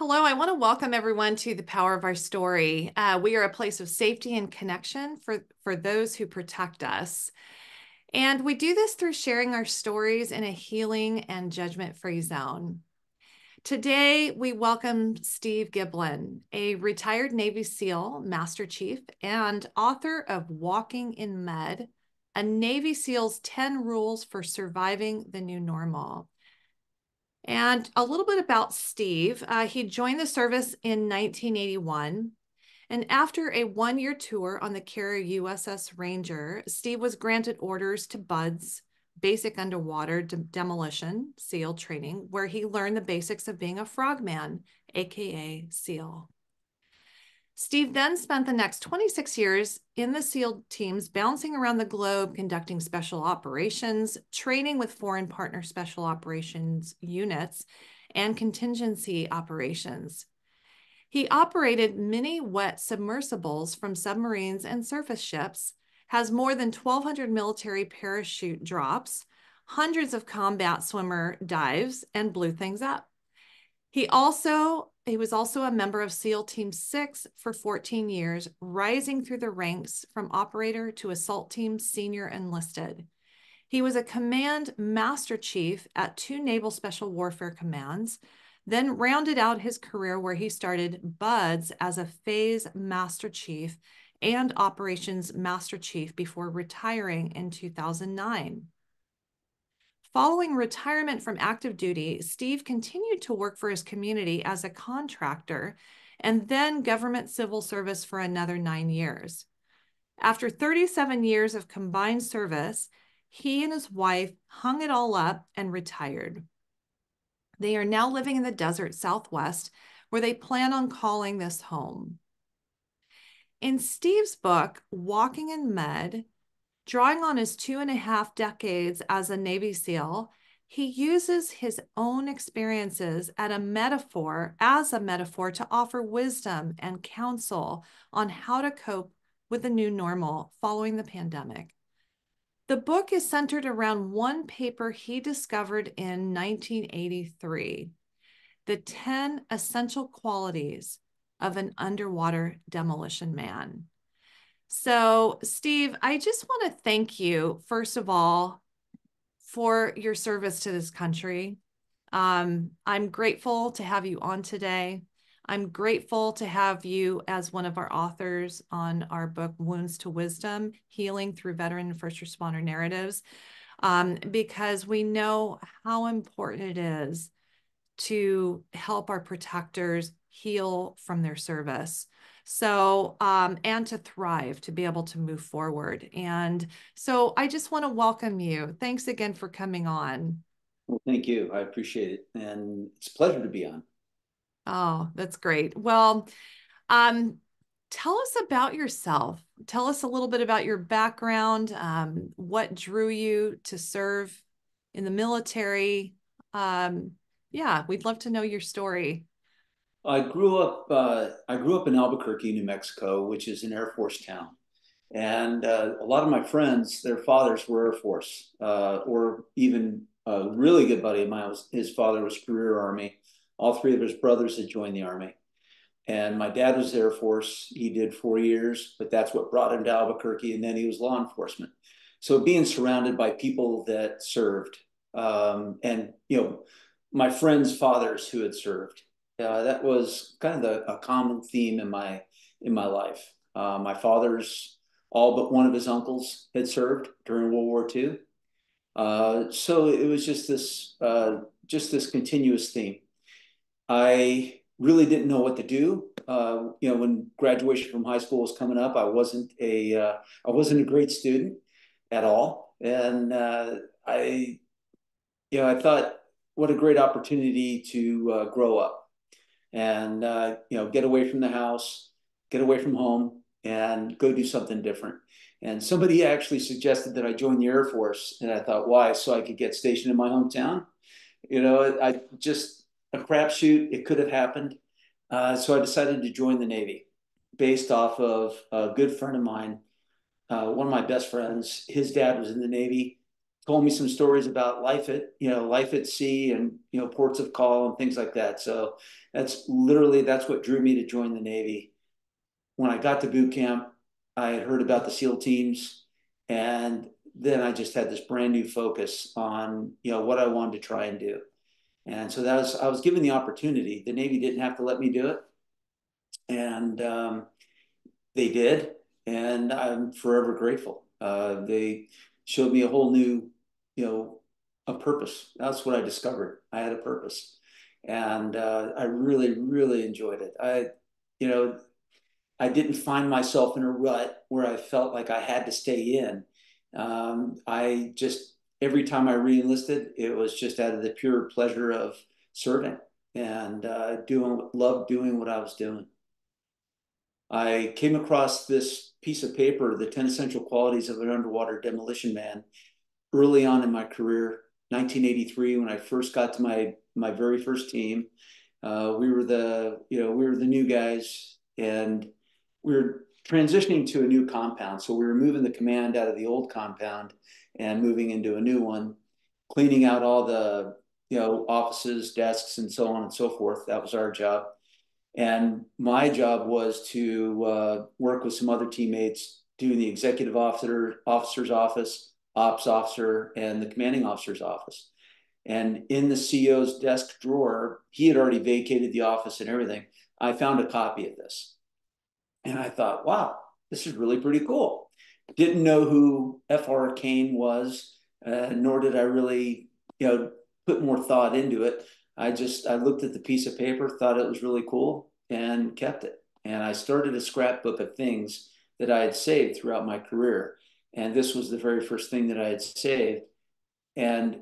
Hello, I want to welcome everyone to the Power of Our Story. We are a place of safety and connection for those who protect us. And we do this through sharing our stories in a healing and judgment-free zone. Today, we welcome Steve Giblin, a retired Navy SEAL, Master Chief, and author of Walking in Mud, a Navy SEAL's 10 Rules for Surviving the New Normal. And a little bit about Steve. He joined the service in 1981. And after a one-year tour on the carrier USS Ranger, Steve was granted orders to BUDS, Basic Underwater Demolition, SEAL training, where he learned the basics of being a frogman, AKA SEAL. Steve then spent the next 26 years in the SEAL teams, bouncing around the globe, conducting special operations, training with foreign partner special operations units, and contingency operations. He operated mini-wet-submersibles from submarines and surface ships, has more than 1,200 military parachute drops, hundreds of combat swimmer dives, and blew things up. He was also a member of SEAL Team 6 for 14 years, rising through the ranks from operator to Assault Team Senior Enlisted. He was a command master chief at 2 Naval Special Warfare commands, then rounded out his career where he started BUDS as a phase master chief and operations master chief before retiring in 2009. Following retirement from active duty, Steve continued to work for his community as a contractor and then government civil service for another 9 years. After 37 years of combined service, he and his wife hung it all up and retired. They are now living in the desert Southwest, where they plan on calling this home. In Steve's book, Walking in Mud, drawing on his 2.5 decades as a Navy SEAL, he uses his own experiences as a metaphor to offer wisdom and counsel on how to cope with the new normal following the pandemic. The book is centered around one paper he discovered in 1983, the 10 essential qualities of an underwater demolition man. So, Steve, I just want to thank you, first of all, for your service to this country. I'm grateful to have you on today. I'm grateful to have you as one of our authors on our book, Wounds to Wisdom, Healing Through Veteran and First Responder Narratives, because we know how important it is to help our protectors heal from their service. So, and to thrive, to be able to move forward. And so I just want to welcome you. Thanks again for coming on. Well, thank you. I appreciate it. And it's a pleasure to be on. Oh, that's great. Well, um, tell us about yourself. Tell us a little bit about your background, what drew you to serve in the military. Yeah, we'd love to know your story. I grew up in Albuquerque, New Mexico, which is an Air Force town. And a lot of my friends, their fathers were Air Force, or even a really good buddy of mine his father was career Army. All 3 of his brothers had joined the Army. And my dad was Air Force. He did 4 years, but that's what brought him to Albuquerque. And then he was law enforcement. So being surrounded by people that served, and my friends' fathers who had served, that was kind of a common theme in my life. My father's all but one of his uncles had served during World War II. So it was just this continuous theme. I really didn't know what to do. When graduation from high school was coming up, I wasn't a great student at all, and I thought, what a great opportunity to grow up and get away from the house, get away from home, and go do something different. And somebody actually suggested that I join the Air Force, and I thought, why? So I could get stationed in my hometown. I just a crapshoot. It could have happened. So I decided to join the Navy, based off of a good friend of mine, one of my best friends. His dad was in the Navy. told me some stories about life at sea and, ports of call and things like that. So that's what drew me to join the Navy. When I got to boot camp, I had heard about the SEAL teams, and then I just had this brand new focus on, what I wanted to try and do. And so I was given the opportunity. The Navy didn't have to let me do it. And they did. And I'm forever grateful. They showed me a whole new, a purpose. That's what I discovered. I had a purpose. And I really, really enjoyed it. You know, I didn't find myself in a rut where I felt like I had to stay in. I just, every time I re-enlisted, it was just out of the pure pleasure of serving and loved doing what I was doing. I came across this piece of paper, the 10 essential qualities of an underwater demolition man, early on in my career, 1983, when I first got to my very first team. We were the new guys, and we were transitioning to a new compound. So we were moving the command out of the old compound and moving into a new one, cleaning out all the, offices, desks, and so on and so forth. That was our job. And my job was to work with some other teammates, doing the officer's office, ops officer, and the commanding officer's office. And in the CO's desk drawer, he had already vacated the office and everything. I found a copy of this. And I thought, wow, this is really pretty cool. Didn't know who F.R. Kane was, nor did I really, put more thought into it. I looked at the piece of paper, thought it was really cool, and kept it. And I started a scrapbook of things that I had saved throughout my career. And this was the very first thing that I had saved. And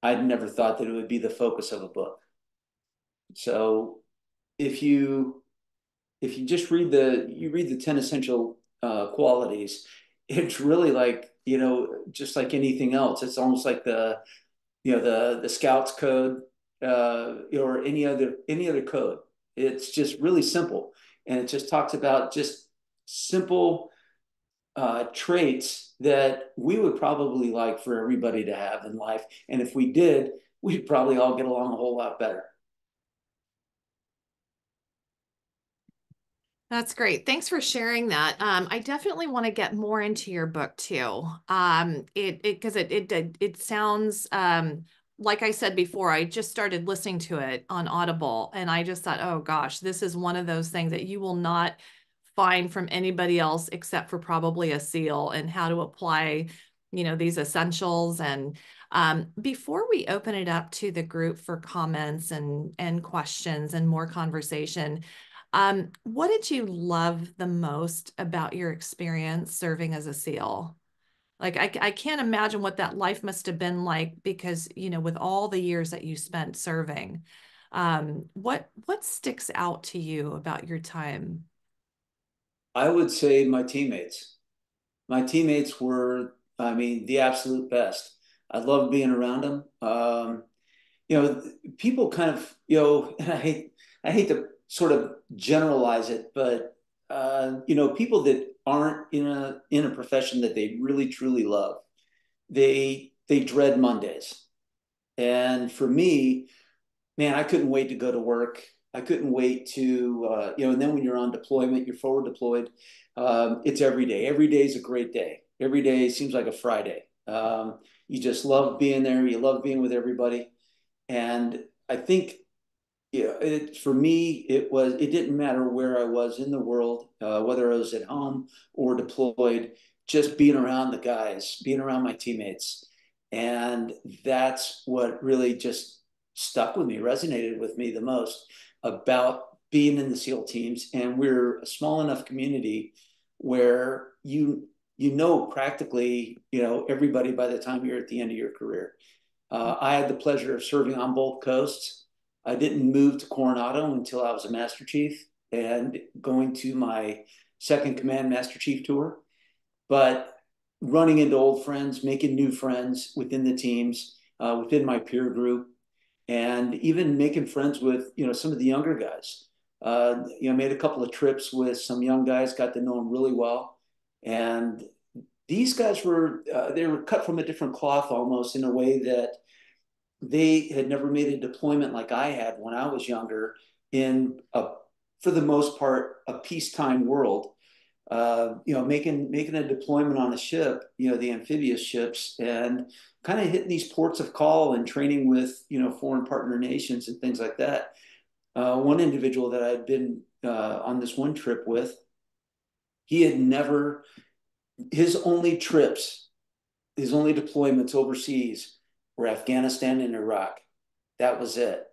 I'd never thought that it would be the focus of a book. So if you just read the 10 essential qualities, it's really like, just like anything else. It's almost like the Scouts code, or any other code. It's just really simple, and it just talks about just simple traits that we would probably like for everybody to have in life. And if we did, we'd probably all get along a whole lot better. That's great. Thanks for sharing that. I definitely want to get more into your book too. It sounds like I said before, I just started listening to it on Audible, and I just thought, oh gosh, this is one of those things that you will not find from anybody else except for probably a SEAL, and how to apply, these essentials. And before we open it up to the group for comments and questions and more conversation, what did you love the most about your experience serving as a SEAL? Like, I can't imagine what that life must have been like, because, with all the years that you spent serving, what sticks out to you about your time? I would say my teammates. My teammates were, I mean, the absolute best. I loved being around them. You know, people kind of, and I hate to sort of generalize it, but people that aren't in a profession that they really truly love, they dread Mondays. And for me, man, I couldn't wait to go to work. I couldn't wait to, and then when you're on deployment, you're forward deployed. It's every day. Every day is a great day. Every day seems like a Friday. You just love being there. You love being with everybody. And I think, for me, it didn't matter where I was in the world, whether I was at home or deployed, just being around the guys, being around my teammates. And that's what really just stuck with me, resonated with me the most about being in the SEAL teams. And we're a small enough community where practically, everybody by the time you're at the end of your career. I had the pleasure of serving on both coasts. I didn't move to Coronado until I was a Master Chief and going to my second Command Master Chief tour. But running into old friends, making new friends within the teams, within my peer group, and even making friends with, some of the younger guys. Made a couple of trips with some young guys, got to know them really well. And these guys were they were cut from a different cloth almost in a way that they had never made a deployment like I had when I was younger in a, for the most part, a peacetime world. Making a deployment on a ship, the amphibious ships, and kind of hitting these ports of call and training with, foreign partner nations and things like that. One individual that I'd been on this one trip with, he had never, his only trips, his only deployments overseas were Afghanistan and Iraq. That was it.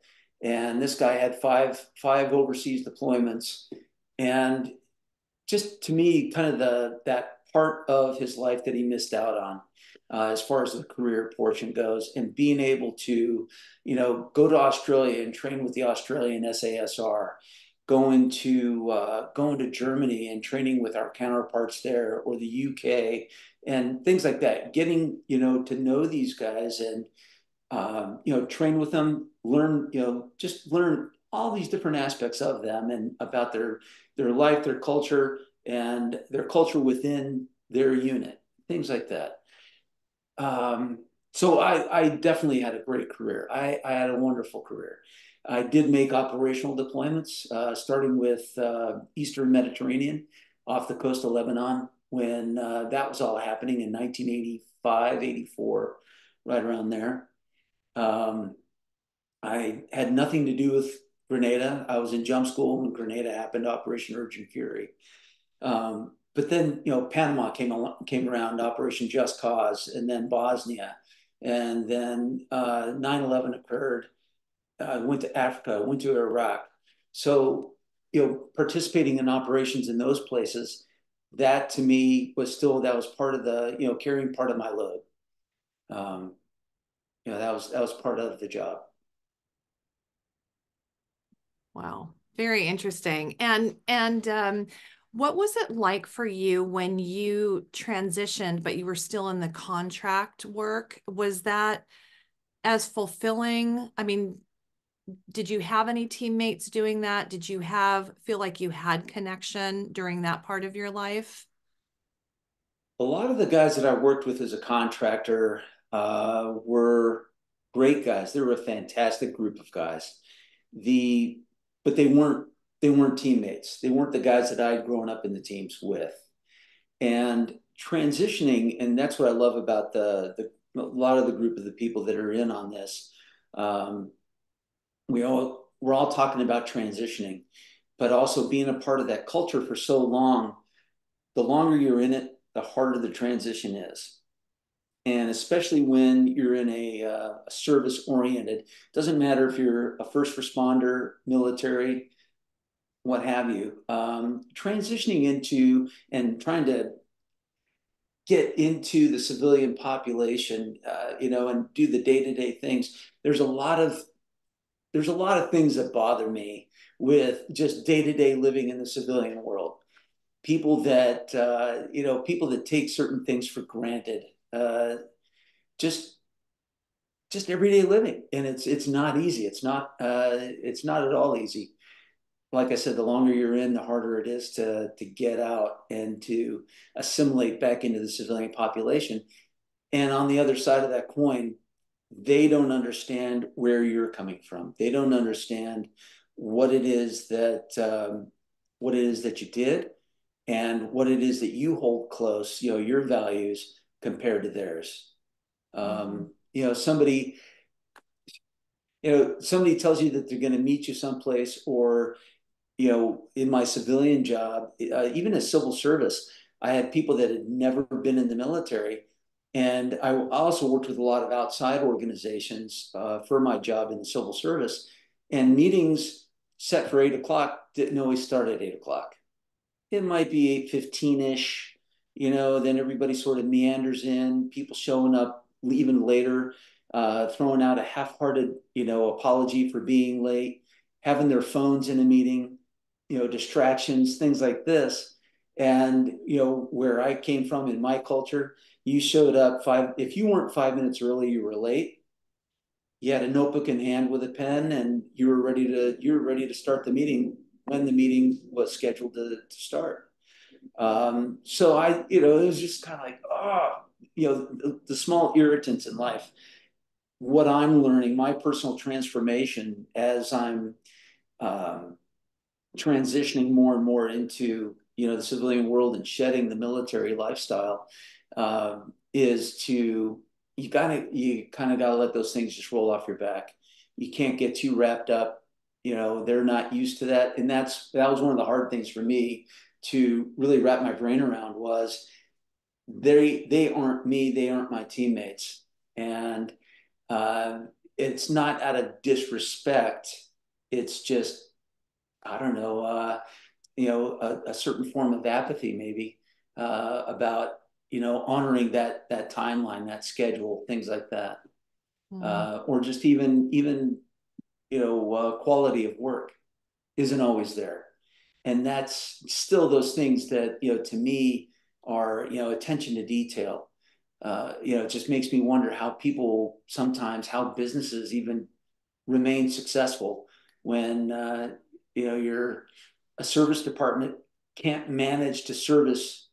And this guy had five overseas deployments. And just to me, kind of that part of his life that he missed out on, as far as the career portion goes, and being able to, go to Australia and train with the Australian SASR, going to Germany and training with our counterparts there, or the UK, and things like that. Getting to know these guys and train with them, learn just learn all these different aspects of them and about their life, their culture, and their culture within their unit, things like that. So I definitely had a great career. I had a wonderful career. I did make operational deployments, starting with Eastern Mediterranean off the coast of Lebanon when that was all happening in 1985, 84, right around there. Um, I had nothing to do with Grenada. I was in jump school when Grenada happened, Operation Urgent Fury. But then, Panama came around, Operation Just Cause, and then Bosnia. And then 9/11 occurred. I went to Africa, went to Iraq. So, participating in operations in those places, that to me that was part of the, carrying part of my load. Um, that was part of the job. Wow, very interesting. And what was it like for you when you transitioned, but you were still in the contract work? Was that as fulfilling? I mean, did you have any teammates doing that? Did you feel like you had connection during that part of your life? A lot of the guys that I worked with as a contractor were great guys. They were a fantastic group of guys. The but they weren't teammates. They weren't the guys that I'd grown up in the teams with. And transitioning, and that's what I love about the a lot of the group of the people that are in on this. Um, we're all talking about transitioning, but also being a part of that culture for so long. The longer you're in it, the harder the transition is. And especially when you're in a service oriented, doesn't matter if you're a first responder, military, what have you, transitioning into and trying to get into the civilian population, and do the day to day things. There's a lot of things that bother me with just day to day living in the civilian world. People that take certain things for granted, uh, just just everyday living, and it's not easy. It's not at all easy. Like I said, the longer you're in, the harder it is to get out and to assimilate back into the civilian population. And on the other side of that coin, they don't understand where you're coming from. They don't understand what it is that you did, and what it is that you hold close, your values compared to theirs. Mhm. Somebody tells you that they're going to meet you someplace, or in my civilian job, even as civil service, I had people that had never been in the military. And I also worked with a lot of outside organizations for my job in the civil service. And meetings set for 8 o'clock didn't always start at 8 o'clock. It might be 8:15-ish, then everybody sort of meanders in, people showing up even later, throwing out a half-hearted, apology for being late, having their phones in a meeting, distractions, things like this. And, where I came from in my culture, you showed up if you weren't 5 minutes early, you were late. You had a notebook in hand with a pen, and you were ready to start the meeting when the meeting was scheduled to start. So it was just kind of like, oh, the small irritants in life. What I'm learning, my personal transformation as I'm um, transitioning more and more into the civilian world and shedding the military lifestyle, is to you kind of gotta let those things just roll off your back. You can't get too wrapped up. They're not used to that, and that was one of the hard things for me to really wrap my brain around was they aren't me, they aren't my teammates, and uh, it's not out of disrespect. It's just I don't know, a certain form of apathy, maybe, about honoring that timeline, that schedule, things like that, Mm. or just even quality of work isn't always there, and that's still those things that to me are attention to detail. It just makes me wonder how people sometimes how businesses even remain successful when you're a service department can't manage to service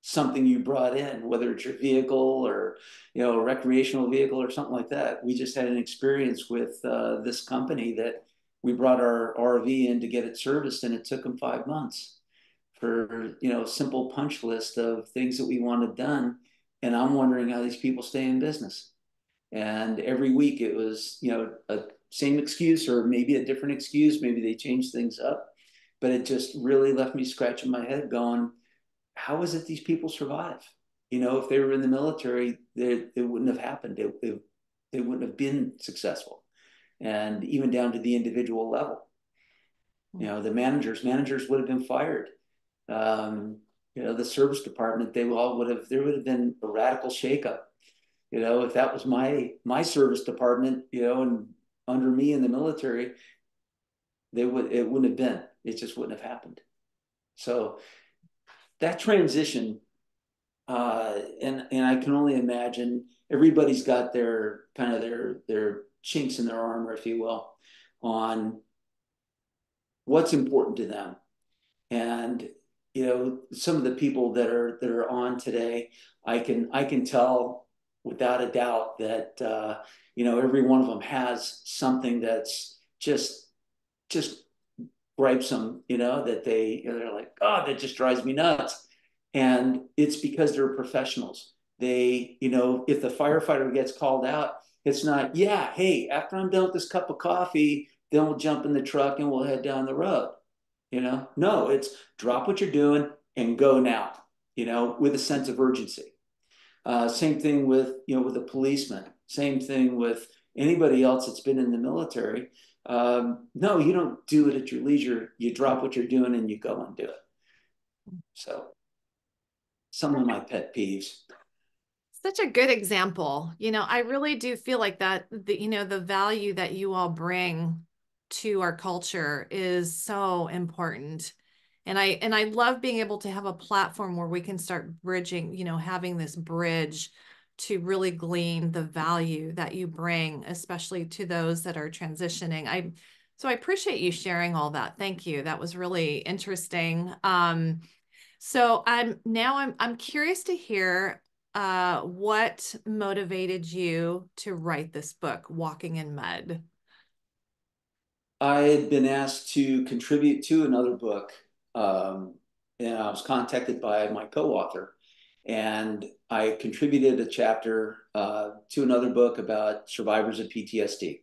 something you brought in, whether it's your vehicle or a recreational vehicle or something like that. We just had an experience with this company that we brought our RV in to get it serviced, and it took them 5 months for a simple punch list of things that we wanted done. And I'm wondering how these people stay in business. And every week it was a same excuse or maybe a different excuse. Maybe they changed things up, but it just really left me scratching my head going, how is it these people survive? If they were in the military, it wouldn't have happened. They wouldn't have been successful. And even down to the individual level, the managers would have been fired. Um, the service department, there would have been a radical shakeup. If that was my service department, and under me in the military, it wouldn't have been. It just wouldn't have happened. So that transition, and I can only imagine everybody's got their kind of their chinks in their armor, if you will, on what's important to them. And some of the people that are on today, I can tell without a doubt that every one of them has something that's just gripes them, that they're like, oh, that just drives me nuts. And it's because they're professionals. If the firefighter gets called out, it's not, yeah, hey, after I'm done with this cup of coffee, then we'll jump in the truck and we'll head down the road. No, it's drop what you're doing and go now, with a sense of urgency. Same thing with a policeman. Same thing with anybody else that's been in the military. No, you don't do it at your leisure. You drop what you're doing and you go and do it. So some of my pet peeves. Such a good example. I really do feel like that, the value that you all bring to our culture is so important. And I love being able to have a platform where we can start bridging, having this bridge to really glean the value that you bring, especially to those that are transitioning. So I appreciate you sharing all that. Thank you. That was really interesting. So I'm curious to hear what motivated you to write this book, Walking in Mud? I had been asked to contribute to another book, um, and I was contacted by my co-author, and I contributed a chapter to another book about survivors of PTSD.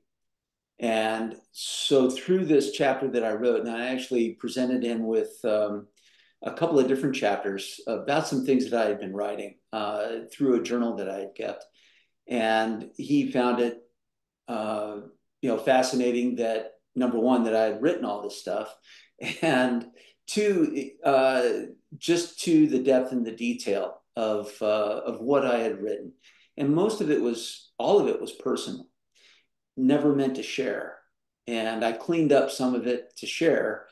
And so through this chapter that I wrote, and I actually presented him with a couple of different chapters about some things that I had been writing through a journal that I had kept. And he found it, fascinating that number one, that I had written all this stuff, and two, just to the depth and the detail of what I had written. And all of it was personal, never meant to share. And I cleaned up some of it to share.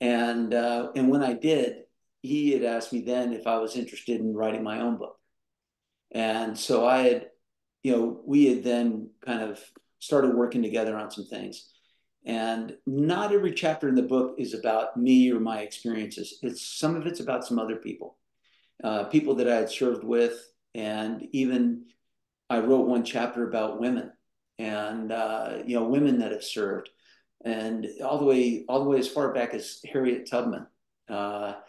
And when I did, he had asked me then if I was interested in writing my own book. And so we had then kind of started working together on some things. And not every chapter in the book is about me or my experiences. Some of it's about some other people, people that I had served with, and even I wrote one chapter about women and women that have served, and all the way as far back as Harriet Tubman, and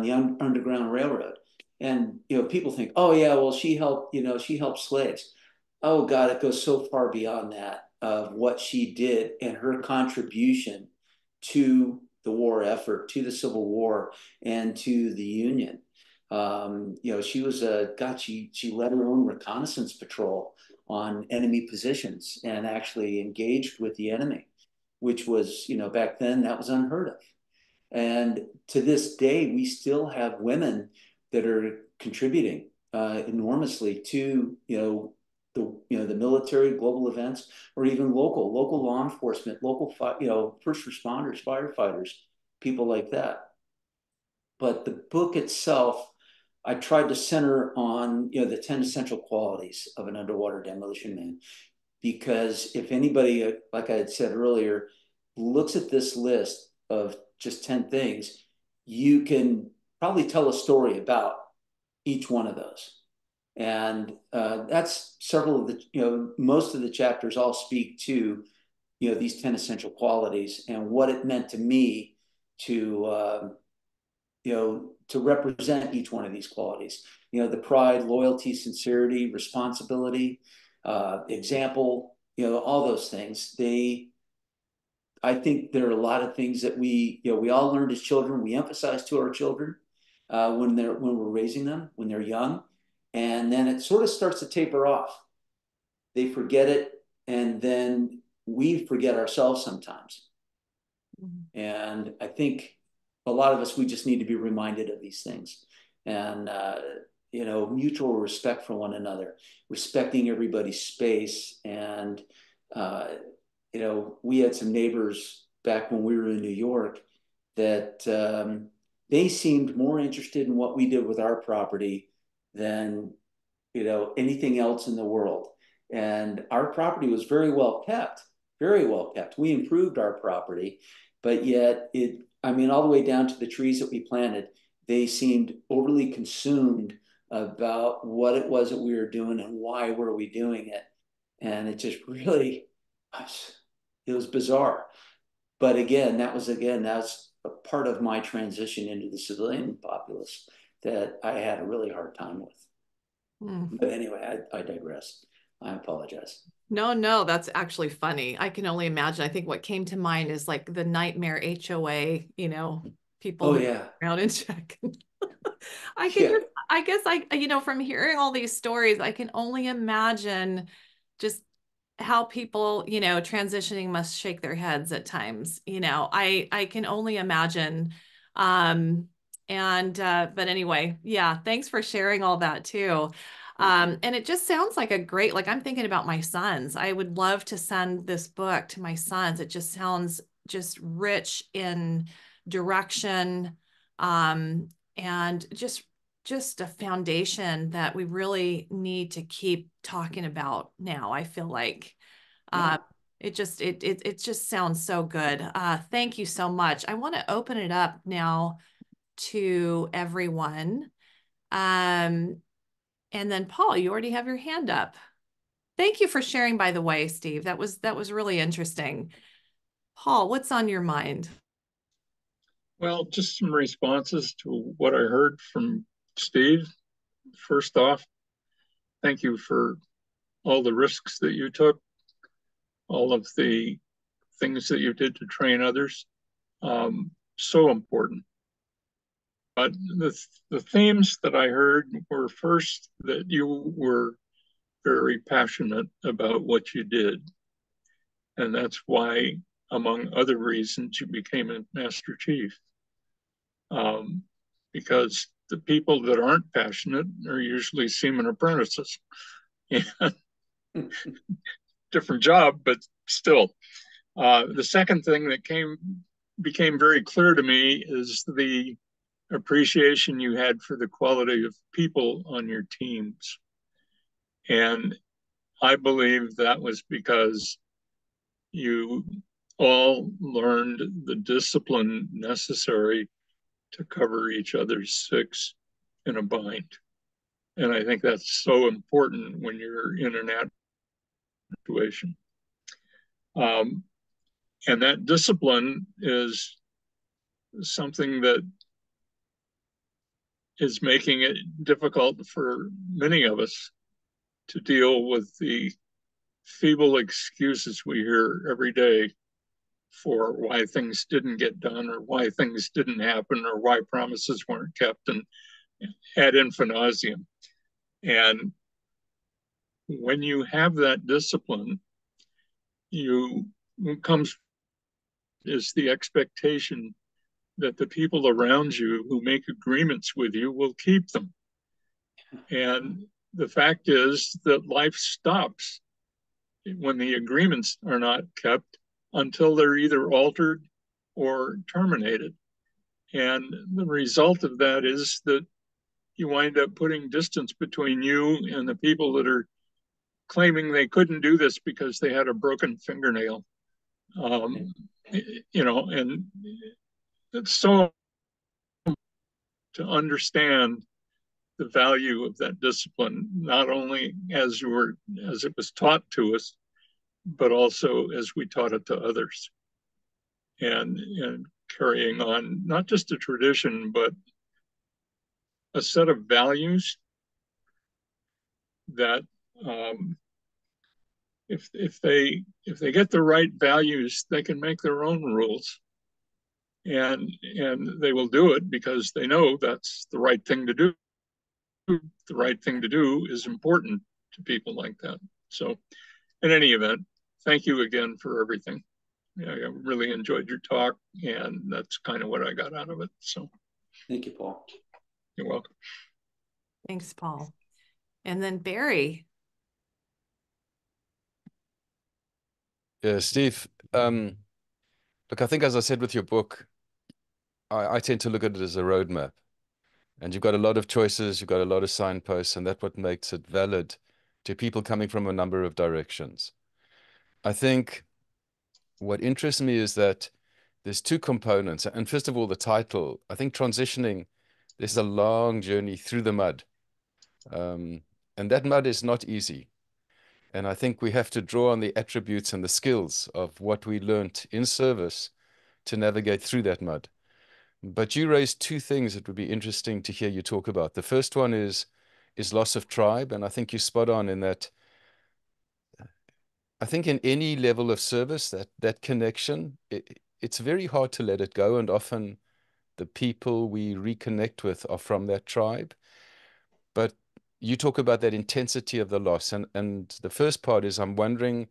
the Underground Railroad. And people think, oh yeah, well she helped slaves. Oh God, it goes so far beyond that of what she did and her contribution to the war effort, to the Civil War, and to the Union. She was a God. She led her own reconnaissance patrol on enemy positions and actually engaged with the enemy, which was, back then that was unheard of. And to this day, we still have women that are contributing enormously to, the military, global events, or even local law enforcement, local, first responders, firefighters, people like that. But the book itself, I tried to center on, the 10 essential qualities of an underwater demolition man. Because if anybody, like I had said earlier, looks at this list of just 10 things, you can probably tell a story about each one of those. And that's several of the, most of the chapters all speak to, these 10 essential qualities and what it meant to me to, to represent each one of these qualities. The pride, loyalty, sincerity, responsibility, example, all those things. I think there are a lot of things that we all learned as children. We emphasize to our children when we're raising them, when they're young, and then it sort of starts to taper off. They forget it, and then we forget ourselves sometimes. And I think a lot of us, we just need to be reminded of these things. And, mutual respect for one another, respecting everybody's space. And, we had some neighbors back when we were in New York that they seemed more interested in what we did with our property than, anything else in the world. And our property was very well kept, very well kept. We improved our property, but yet all the way down to the trees that we planted, they seemed overly consumed about what it was that we were doing and why were we doing it. And it just really, it was bizarre. But that's a part of my transition into the civilian populace that I had a really hard time with. But anyway, I digress. I apologize. No, no, that's actually funny. I can only imagine. I think what came to mind is like the Nightmare HOA, people Oh who yeah, around and check. I can yeah, just, I guess from hearing all these stories, I can only imagine just how people, transitioning must shake their heads at times. I can only imagine. Um, but anyway, yeah, thanks for sharing all that too. And it just sounds like like I'm thinking about my sons. I would love to send this book to my sons. It just sounds just rich in direction, and just a foundation that we really need to keep talking about now. I feel like yeah. uh, it just sounds so good. Thank you so much. I want to open it up now to everyone. Um, and then Paul, you already have your hand up. Thank you for sharing, by the way, Steve. That was really interesting. Paul, what's on your mind? Well, just some responses to what I heard from Steve. First off, thank you for all the risks that you took, all of the things that you did to train others. So important. But the themes that I heard were first that you were very passionate about what you did. And that's why, among other reasons, you became a Master Chief. Um, because the people that aren't passionate are usually seaman apprentices. Yeah, different job, but still. The second thing that became very clear to me is the appreciation you had for the quality of people on your teams. And I believe that was because you all learned the discipline necessary to cover each other's six in a bind. And I think that's so important when you're in an situation. And that discipline is something that is making it difficult for many of us to deal with the feeble excuses we hear every day for why things didn't get done or why things didn't happen or why promises weren't kept, and ad infinitum. And when you have that discipline, what comes is the expectation that the people around you who make agreements with you will keep them. And the fact is that life stops when the agreements are not kept until they're either altered or terminated. And the result of that is that you wind up putting distance between you and the people that are claiming they couldn't do this because they had a broken fingernail. And it's so to understand the value of that discipline, not only as it was taught to us, but also as we taught it to others, and carrying on not just a tradition, but a set of values that if they get the right values, they can make their own rules, and they will do it because they know that's the right thing to do. The right thing to do is important to people like that. So, in any event, thank you again for everything. I really enjoyed your talk, and that's kind of what I got out of it. So, thank you, Paul. You're welcome. Thanks, Paul. And then Barry. Yeah, Steve. Look, I think as I said with your book, I tend to look at it as a roadmap. And you've got a lot of choices, you've got a lot of signposts, and that's what makes it valid to people coming from a number of directions. I think what interests me is that there's two components. And first of all, the title. I think transitioning, there's a long journey through the mud. And that mud is not easy. And I think we have to draw on the attributes and the skills of what we learned in service to navigate through that mud. But you raised two things that would be interesting to hear you talk about. The first one is loss of tribe. And I think you're spot on in that. I think in any level of service, that connection, it's very hard to let it go. And often the people we reconnect with are from that tribe. But you talk about that intensity of the loss. And the first part is I'm wondering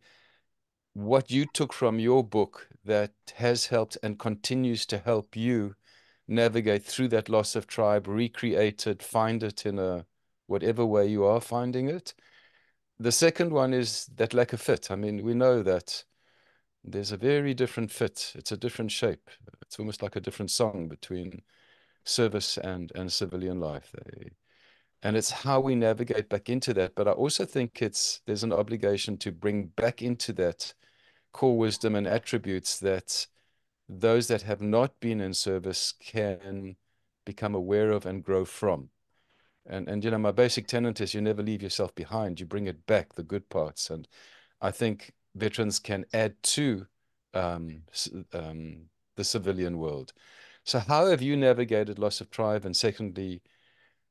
what you took from your book that has helped and continues to help you navigate through that loss of tribe, recreate it, find it in a whatever way you are finding it. The second one is that lack of fit. I mean, we know that there's a very different fit. It's a different shape. It's almost like a different song between service and civilian life. And it's how we navigate back into that. But I also think there's an obligation to bring back into that core wisdom and attributes that those that have not been in service can become aware of and grow from. And my basic tenet is you never leave yourself behind. You bring it back, the good parts. And I think veterans can add to the civilian world. So how have you navigated loss of tribe? And secondly,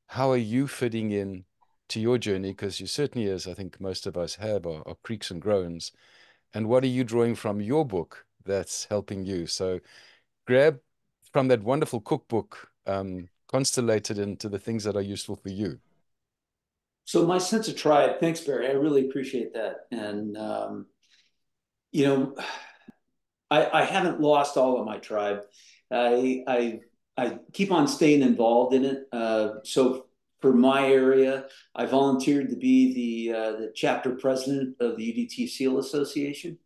how are you fitting in to your journey? Because you certainly, as I think most of us have, are creaks and groans. And what are you drawing from your book that's helping you? So grab from that wonderful cookbook, constellate it into the things that are useful for you. So my sense of tribe, thanks, Barry. I really appreciate that. And, I haven't lost all of my tribe. I keep on staying involved in it. So for my area, I volunteered to be the chapter president of the UDT SEAL Association.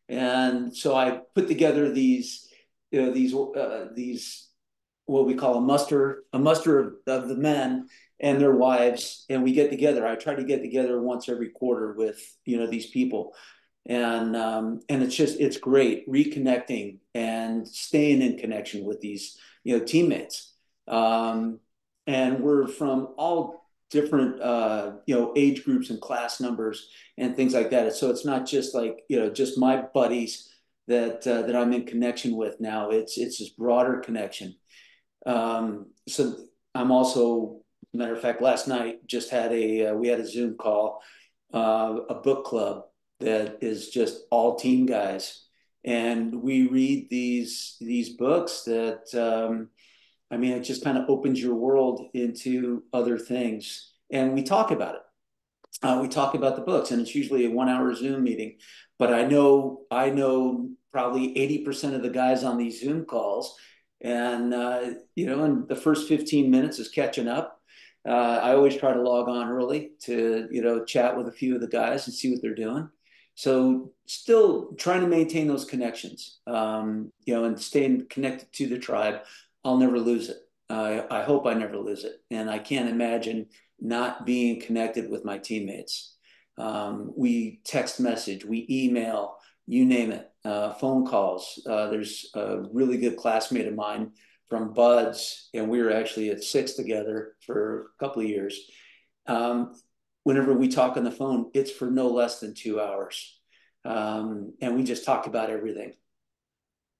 And so I put together these what we call a muster of the men and their wives, and we get together. I try to get together once every quarter with these people, And it's great reconnecting and staying in connection with these, teammates. And we're from all different, age groups and class numbers and things like that. So it's not just like, just my buddies that I'm in connection with now. It's this broader connection. So I'm also, matter of fact, last night just had we had a Zoom call, a book club that is just all team guys, and we read these books that, I mean, it just kind of opens your world into other things, and we talk about it. We talk about the books, and it's usually a 1 hour Zoom meeting. But I know probably 80% of the guys on these Zoom calls, and in the first 15 minutes is catching up. I always try to log on early to chat with a few of the guys and see what they're doing. So still trying to maintain those connections, and staying connected to the tribe. I'll never lose it. I hope I never lose it, and I can't imagine not being connected with my teammates. We text message, we email, you name it, phone calls. There's a really good classmate of mine from Buds, and we were actually at Six together for a couple of years. Whenever we talk on the phone, it's for no less than 2 hours. And we just talk about everything.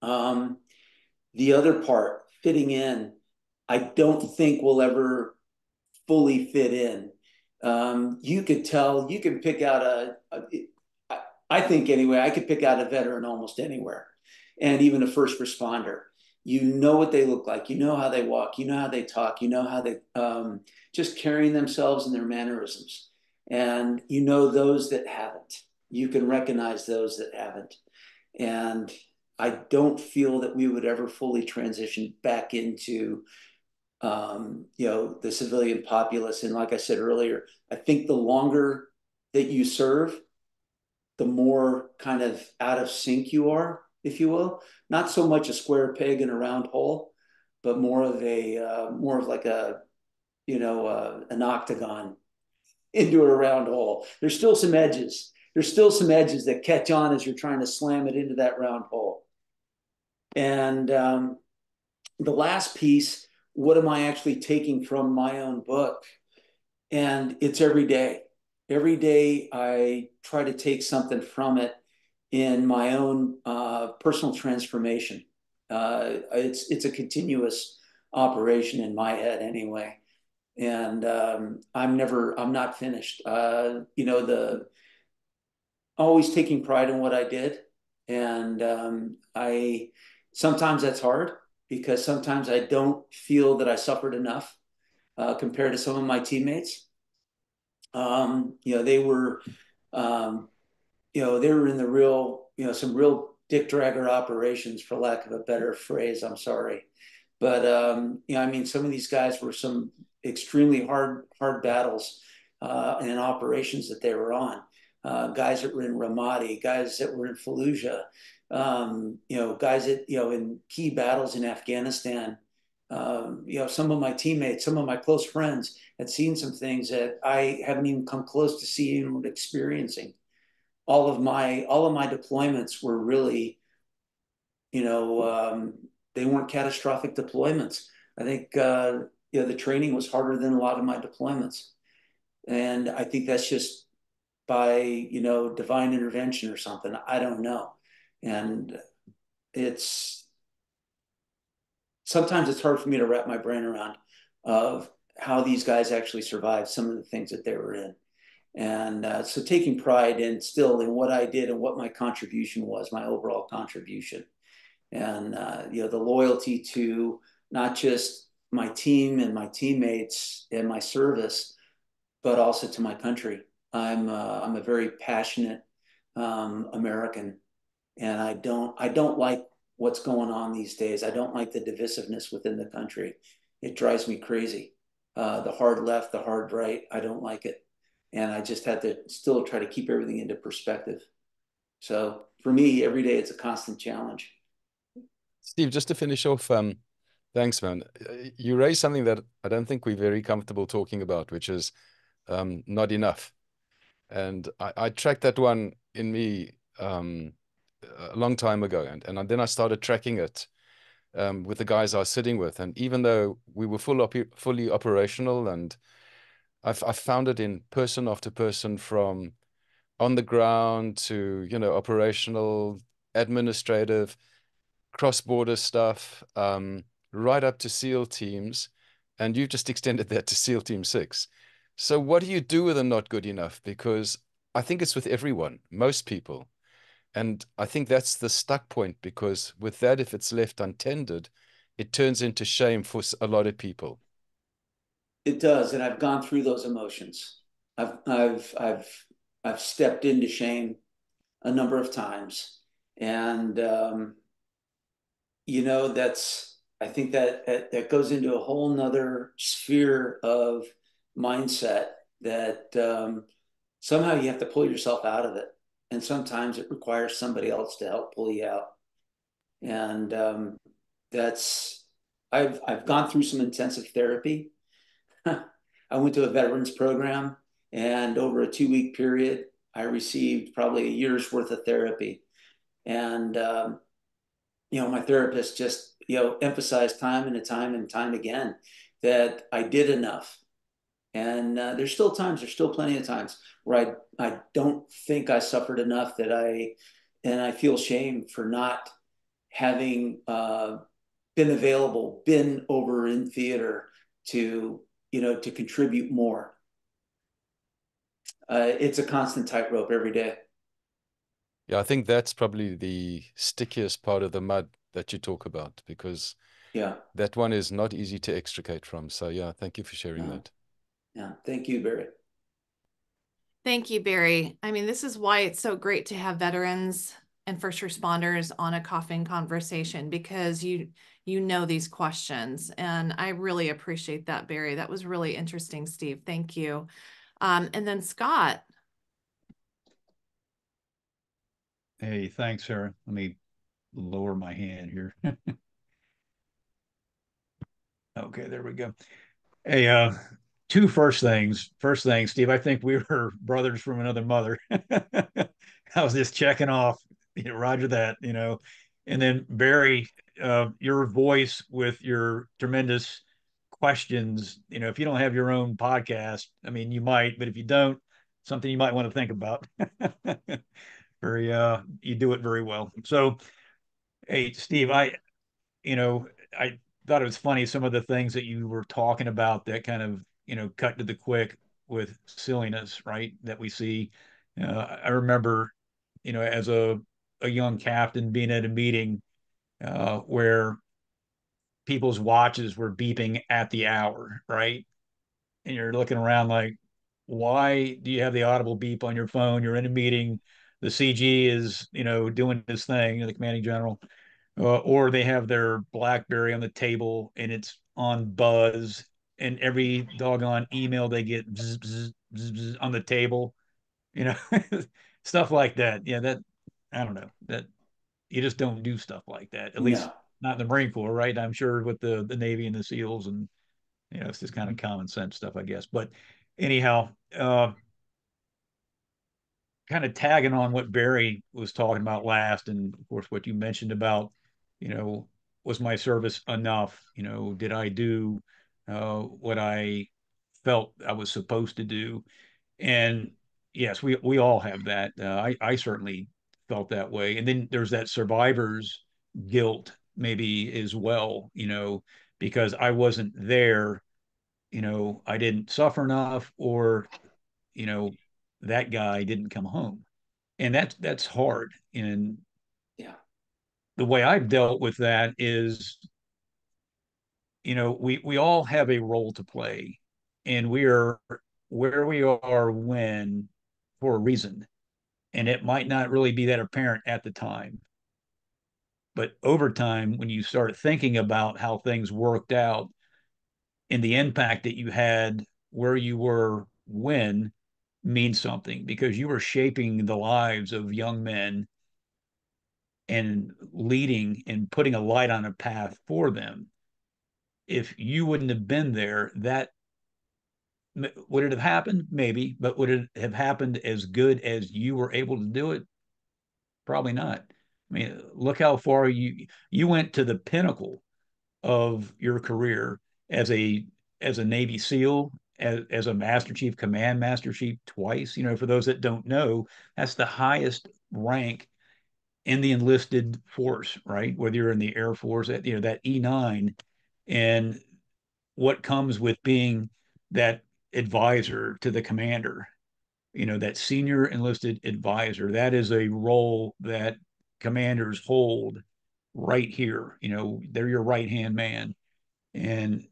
The other part, fitting in, I don't think we'll ever fully fit in. You could tell, you can pick out I think anyway, I could pick out a veteran almost anywhere, and even a first responder. You know what they look like, you know how they walk, you know how they talk, you know how they, just carrying themselves and their mannerisms. And you know those that haven't. You can recognize those that haven't. And I don't feel that we would ever fully transition back into, the civilian populace. And like I said earlier, I think the longer that you serve, the more kind of out of sync you are, if you will. Not so much a square peg in a round hole, but more of like an octagon into a round hole. There's still some edges. There's still some edges that catch on as you're trying to slam it into that round hole. And the last piece, what am I actually taking from my own book? And it's every day. Every day I try to take something from it in my own personal transformation. It's a continuous operation in my head anyway. And I'm not finished. Always taking pride in what I did. And sometimes that's hard because sometimes I don't feel that I suffered enough compared to some of my teammates. They were, they were in the real, some real dick dragger operations, for lack of a better phrase. I'm sorry. But, I mean, some of these guys were some extremely hard battles and operations that they were on. Guys that were in Ramadi, guys that were in Fallujah, guys that, in key battles in Afghanistan. Some of my teammates, some of my close friends had seen some things that I haven't even come close to seeing or experiencing. All of my deployments were really, they weren't catastrophic deployments. I think, the training was harder than a lot of my deployments. And I think that's just by, divine intervention or something. I don't know. And sometimes it's hard for me to wrap my brain around of how these guys actually survived some of the things that they were in. And so taking pride in what I did and what my contribution was, my overall contribution. And, the loyalty to not just my team and my teammates and my service, but also to my country. I'm a very passionate American, and I don't like what's going on these days. I don't like the divisiveness within the country. It drives me crazy. The hard left, the hard right, I don't like it. And I just had to still try to keep everything into perspective. So for me, every day it's a constant challenge. Steve, just to finish off, thanks, man. You raised something that I don't think we're very comfortable talking about, which is not enough. And I tracked that one in me a long time ago, and then I started tracking it with the guys I was sitting with, and even though we were fully operational, and I found it in person after person, from on the ground to, operational, administrative, cross-border stuff, right up to SEAL teams, and you just extended that to SEAL Team 6. So what do you do with a not good enough? Because I think it's with everyone, most people. And I think that's the stuck point, because with that, if it's left untended, it turns into shame for a lot of people. It does, and I've gone through those emotions. I've stepped into shame a number of times, and that's, I think that goes into a whole nother sphere of mindset that somehow you have to pull yourself out of it, and sometimes it requires somebody else to help pull you out. And that's I've gone through some intensive therapy. I went to a veterans program, and over a 2-week period, I received probably a year's worth of therapy. And my therapist just emphasized time and time again that I did enough. And there's still plenty of times where I don't think I suffered enough, and I feel shame for not having been available, been over in theater to contribute more. It's a constant tightrope every day. Yeah, I think that's probably the stickiest part of the mud that you talk about, because Yeah. that one is not easy to extricate from. So yeah, thank you for sharing Yeah. that. Yeah. Thank you, Barry. Thank you, Barry. I mean, this is why it's so great to have veterans and first responders on a coffin conversation, because you know these questions. And I really appreciate that, Barry. That was really interesting, Steve. Thank you. And then Scott. Hey, thanks, Sara. Let me lower my hand here. Okay, there we go. Hey, two first things. First thing, Steve, I think we were brothers from another mother. I was just checking off, Roger that. And then Barry, your voice with your tremendous questions, if you don't have your own podcast, I mean, you might, but if you don't, something you might want to think about. Very, you do it very well. So, hey, Steve, I thought it was funny some of the things that you were talking about that kind of, cut to the quick with silliness, right? That we see. I remember, as a young captain being at a meeting where people's watches were beeping at the hour, right? And you're looking around like, why do you have the audible beep on your phone? You're in a meeting. The CG is, doing his thing, the commanding general, or they have their BlackBerry on the table and it's on buzz, and every doggone email they get bzz, bzz, bzz, bzz on the table, you know, stuff like that. Yeah, that I don't know that you just don't do stuff like that. At least No. not in the Marine Corps, right? I'm sure with the Navy and the SEALs, and it's just kind of common sense stuff, I guess. But anyhow, kind of tagging on what Barry was talking about last, and of course what you mentioned about, you know, was my service enough? Did I do what I felt I was supposed to do? And yes, we all have that. I certainly felt that way. And then there's that survivor's guilt maybe as well, because I wasn't there. I didn't suffer enough, or you know, that guy didn't come home, and that's hard. And Yeah. the way I've dealt with that is, we all have a role to play, and we are where we are when for a reason, and it might not really be that apparent at the time, but over time, when you start thinking about how things worked out and the impact that you had where you were when means something, because you were shaping the lives of young men and leading and putting a light on a path for them. If you wouldn't have been there, that would it have happened? Maybe, but would it have happened as good as you were able to do it? Probably not. I mean, look how far you went to the pinnacle of your career as a Navy SEAL, as a Master Chief, Command Master Chief twice. You know, for those that don't know, that's the highest rank in the enlisted force, right? Whether you're in the Air Force, you know, that E9, and what comes with being that advisor to the commander, you know, that senior enlisted advisor. That is a role that commanders hold right here. You know, they're your right hand man. And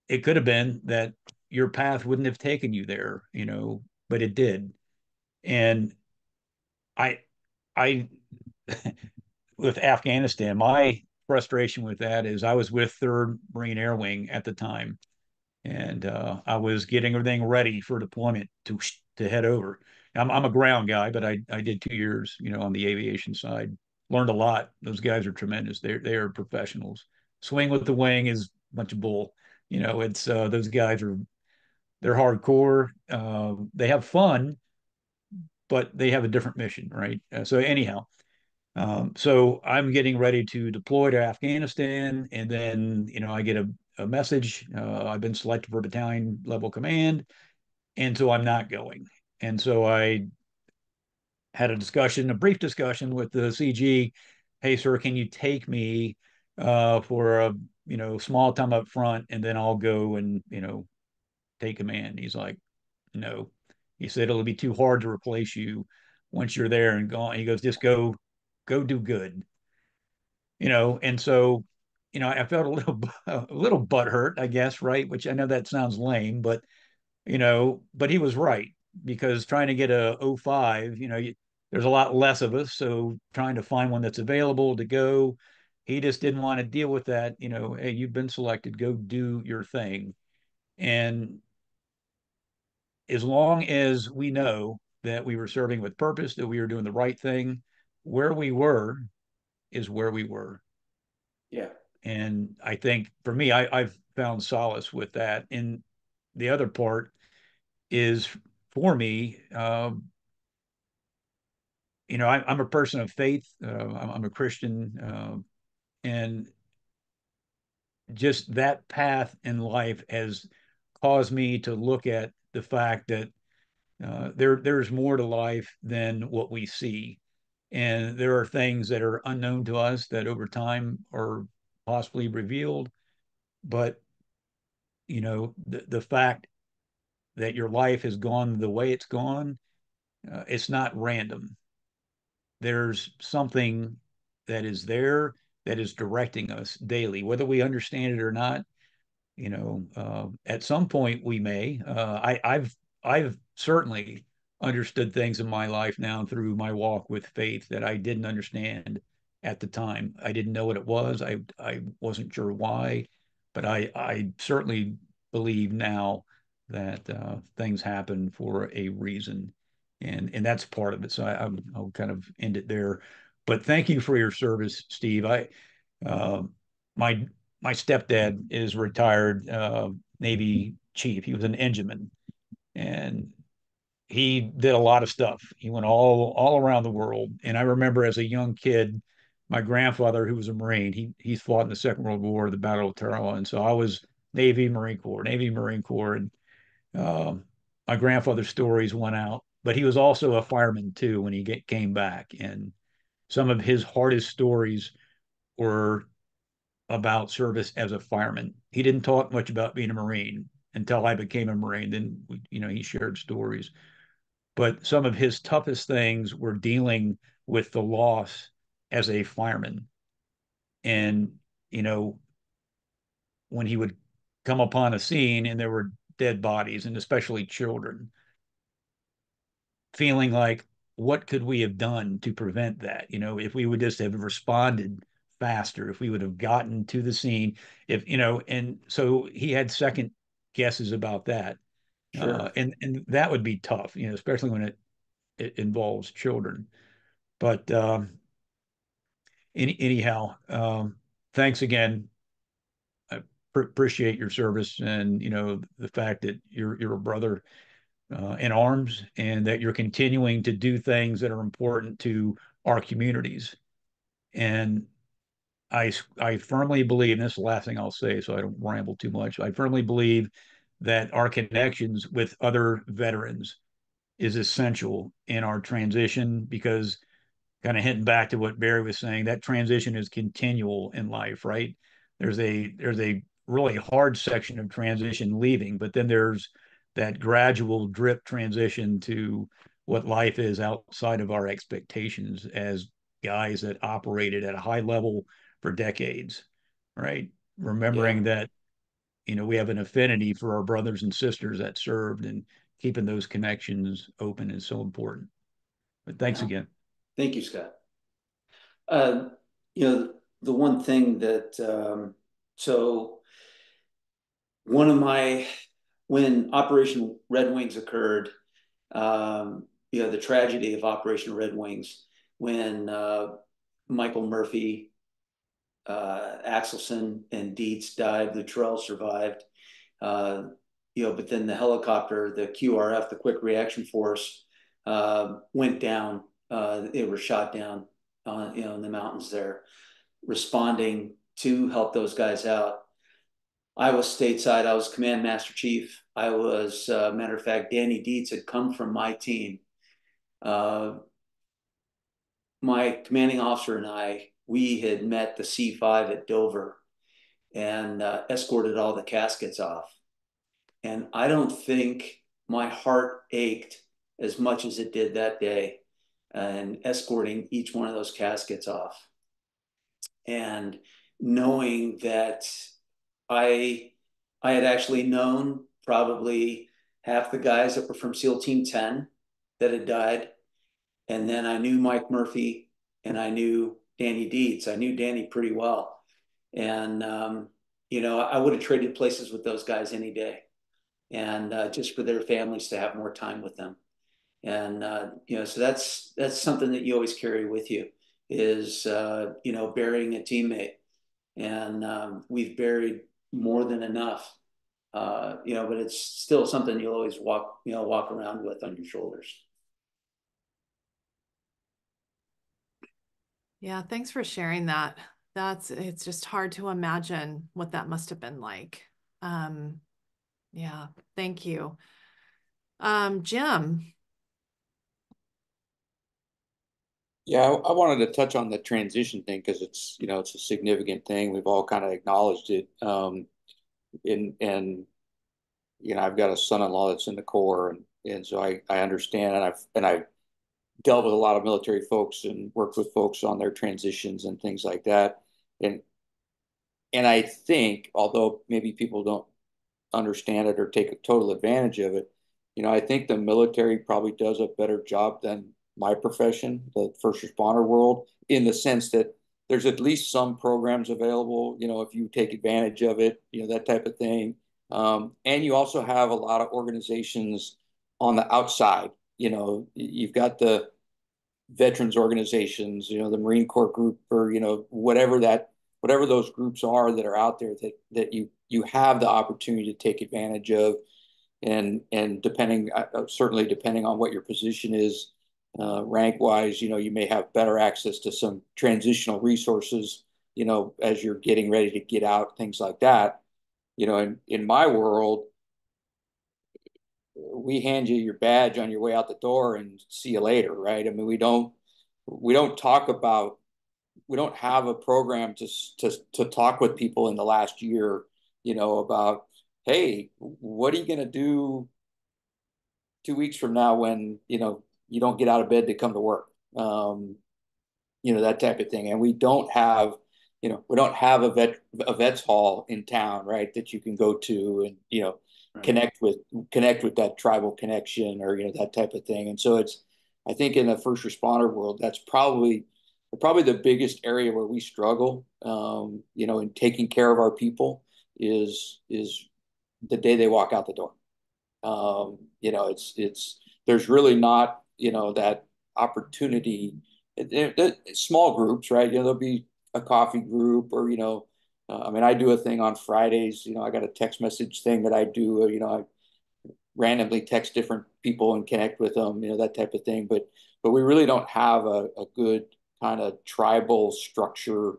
it could have been that your path wouldn't have taken you there, you know, but it did. And I, I, with Afghanistan, my frustration with that is I was with 3rd Marine Air Wing at the time, and I was getting everything ready for deployment to head over. I'm a ground guy, but I did 2 years, you know, on the aviation side. Learned a lot. Those guys are tremendous. They are professionals. Swing with the wing is a bunch of bull. You know, it's those guys are they're hardcore. They have fun, but they have a different mission, right? So anyhow, so I'm getting ready to deploy to Afghanistan, and then you know I get a message. I've been selected for battalion level command, and so I'm not going. And so I had a brief discussion with the CG. Hey, sir, can you take me for a small time up front, and then I'll go and take command. He's like, no. He said it'll be too hard to replace you once you're there and gone. He goes, just go do good. And so I felt a little butthurt, I guess, right? Which I know that sounds lame, but but he was right, because trying to get a O5, there's a lot less of us, so trying to find one that's available to go, he just didn't want to deal with that. Hey, you've been selected, go do your thing. And as long as we know that we were serving with purpose, that we were doing the right thing, where we were is where we were. Yeah. And I think for me, I've found solace with that. And the other part is, for me, I'm a person of faith. I'm a Christian, and just that path in life has caused me to look at the fact that there's more to life than what we see, and there are things that are unknown to us that over time are possibly revealed. But the fact that your life has gone the way it's gone, it's not random. There's something that is there that is directing us daily, whether we understand it or not. At some point we may. I've certainly understood things in my life now through my walk with faith that I didn't understand at the time. I didn't know what it was. I wasn't sure why, but I certainly believe now that things happen for a reason, and that's part of it. So I'll kind of end it there. But thank you for your service, Steve. Uh, my my stepdad is retired Navy chief. He was an engineman, and he did a lot of stuff. He went all around the world. And I remember as a young kid, my grandfather, who was a Marine, he fought in the Second World War, the Battle of Tarawa, and so I was Navy Marine Corps, and my grandfather's stories went out. But he was also a fireman too when he came back, and some of his hardest stories were about service as a fireman. He didn't talk much about being a Marine until I became a Marine. Then, he shared stories. But some of his toughest things were dealing with the loss as a fireman. And, you know, when he would come upon a scene and there were dead bodies, and especially children, feeling like, what could we have done to prevent that? If we would just have responded faster, if we would have gotten to the scene, and so he had second guesses about that. Sure. And that would be tough, especially when it involves children. But anyhow, thanks again. I appreciate your service, and the fact that you're a brother. in arms, and that you're continuing to do things that are important to our communities. And I firmly believe, and this is the last thing I'll say, so I don't ramble too much. I firmly believe that our connections with other veterans is essential in our transition, because kind of hitting back to what Barry was saying, that transition is continual in life, right? There's a really hard section of transition leaving, but then there's that gradual drip transition to what life is outside of our expectations as guys that operated at a high level for decades, right? Remembering that, we have an affinity for our brothers and sisters that served, and keeping those connections open is so important. But thanks again. Thank you, Scott. The one thing that, so when Operation Red Wings occurred, the tragedy of Operation Red Wings, when Michael Murphy, Axelson, and Dietz died, Luttrell survived, but then the helicopter, the QRF, the Quick Reaction Force, went down. They were shot down in the mountains there, responding to help those guys out. I was stateside. I was Command Master Chief. Matter of fact, Danny Dietz had come from my team. My commanding officer and we had met the C5 at Dover and escorted all the caskets off. And I don't think my heart ached as much as it did that day, and escorting each one of those caskets off. And knowing that I had actually known probably half the guys that were from SEAL Team 10 that had died. And then I knew Mike Murphy and I knew Danny Dietz. I knew Danny pretty well. And, I would have traded places with those guys any day. And just for their families to have more time with them. And, so that's something that you always carry with you is, burying a teammate. And we've buried more than enough, but it's still something you'll always walk around with on your shoulders. Yeah, thanks for sharing that. It's just hard to imagine what that must have been like. Yeah, thank you. Jim. Yeah, I wanted to touch on the transition thing because it's a significant thing. We've all kind of acknowledged it. And I've got a son-in-law that's in the Corps, and so I understand, and I've dealt with a lot of military folks and worked with folks on their transitions and things like that. And I think, although maybe people don't understand it or take a total advantage of it, I think the military probably does a better job than my profession, the first responder world, in the sense that there's at least some programs available, if you take advantage of it, that type of thing. And you also have a lot of organizations on the outside. You've got the veterans organizations, the Marine Corps group, or, whatever those groups are that are out there that you have the opportunity to take advantage of. And certainly depending on what your position is, rank wise, you may have better access to some transitional resources, as you're getting ready to get out, things like that. In my world, we hand you your badge on your way out the door and see you later, right? I mean, we don't have a program to talk with people in the last year, about, hey, what are you going to do 2 weeks from now when, you don't get out of bed to come to work, that type of thing. And we don't have a vets hall in town, right, that you can go to and, right, connect with that tribal connection or, that type of thing. And so I think in the first responder world, that's probably the biggest area where we struggle, in taking care of our people is the day they walk out the door. There's really not, that opportunity. Small groups, right? There'll be a coffee group or, I mean, I do a thing on Fridays, I got a text message thing that I do, randomly text different people and connect with them, that type of thing. But we really don't have a good kind of tribal structure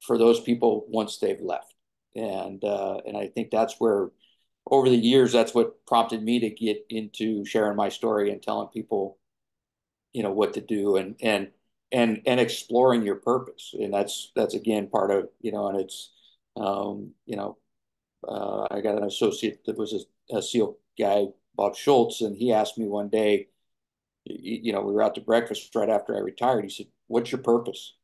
for those people once they've left. And I think that's where, over the years, that's what prompted me to get into sharing my story and telling people, what to do, and exploring your purpose. And that's again part of, and it's, I got an associate that was a SEAL guy, Bob Schultz, and he asked me one day, we were out to breakfast right after I retired. He said, "What's your purpose?"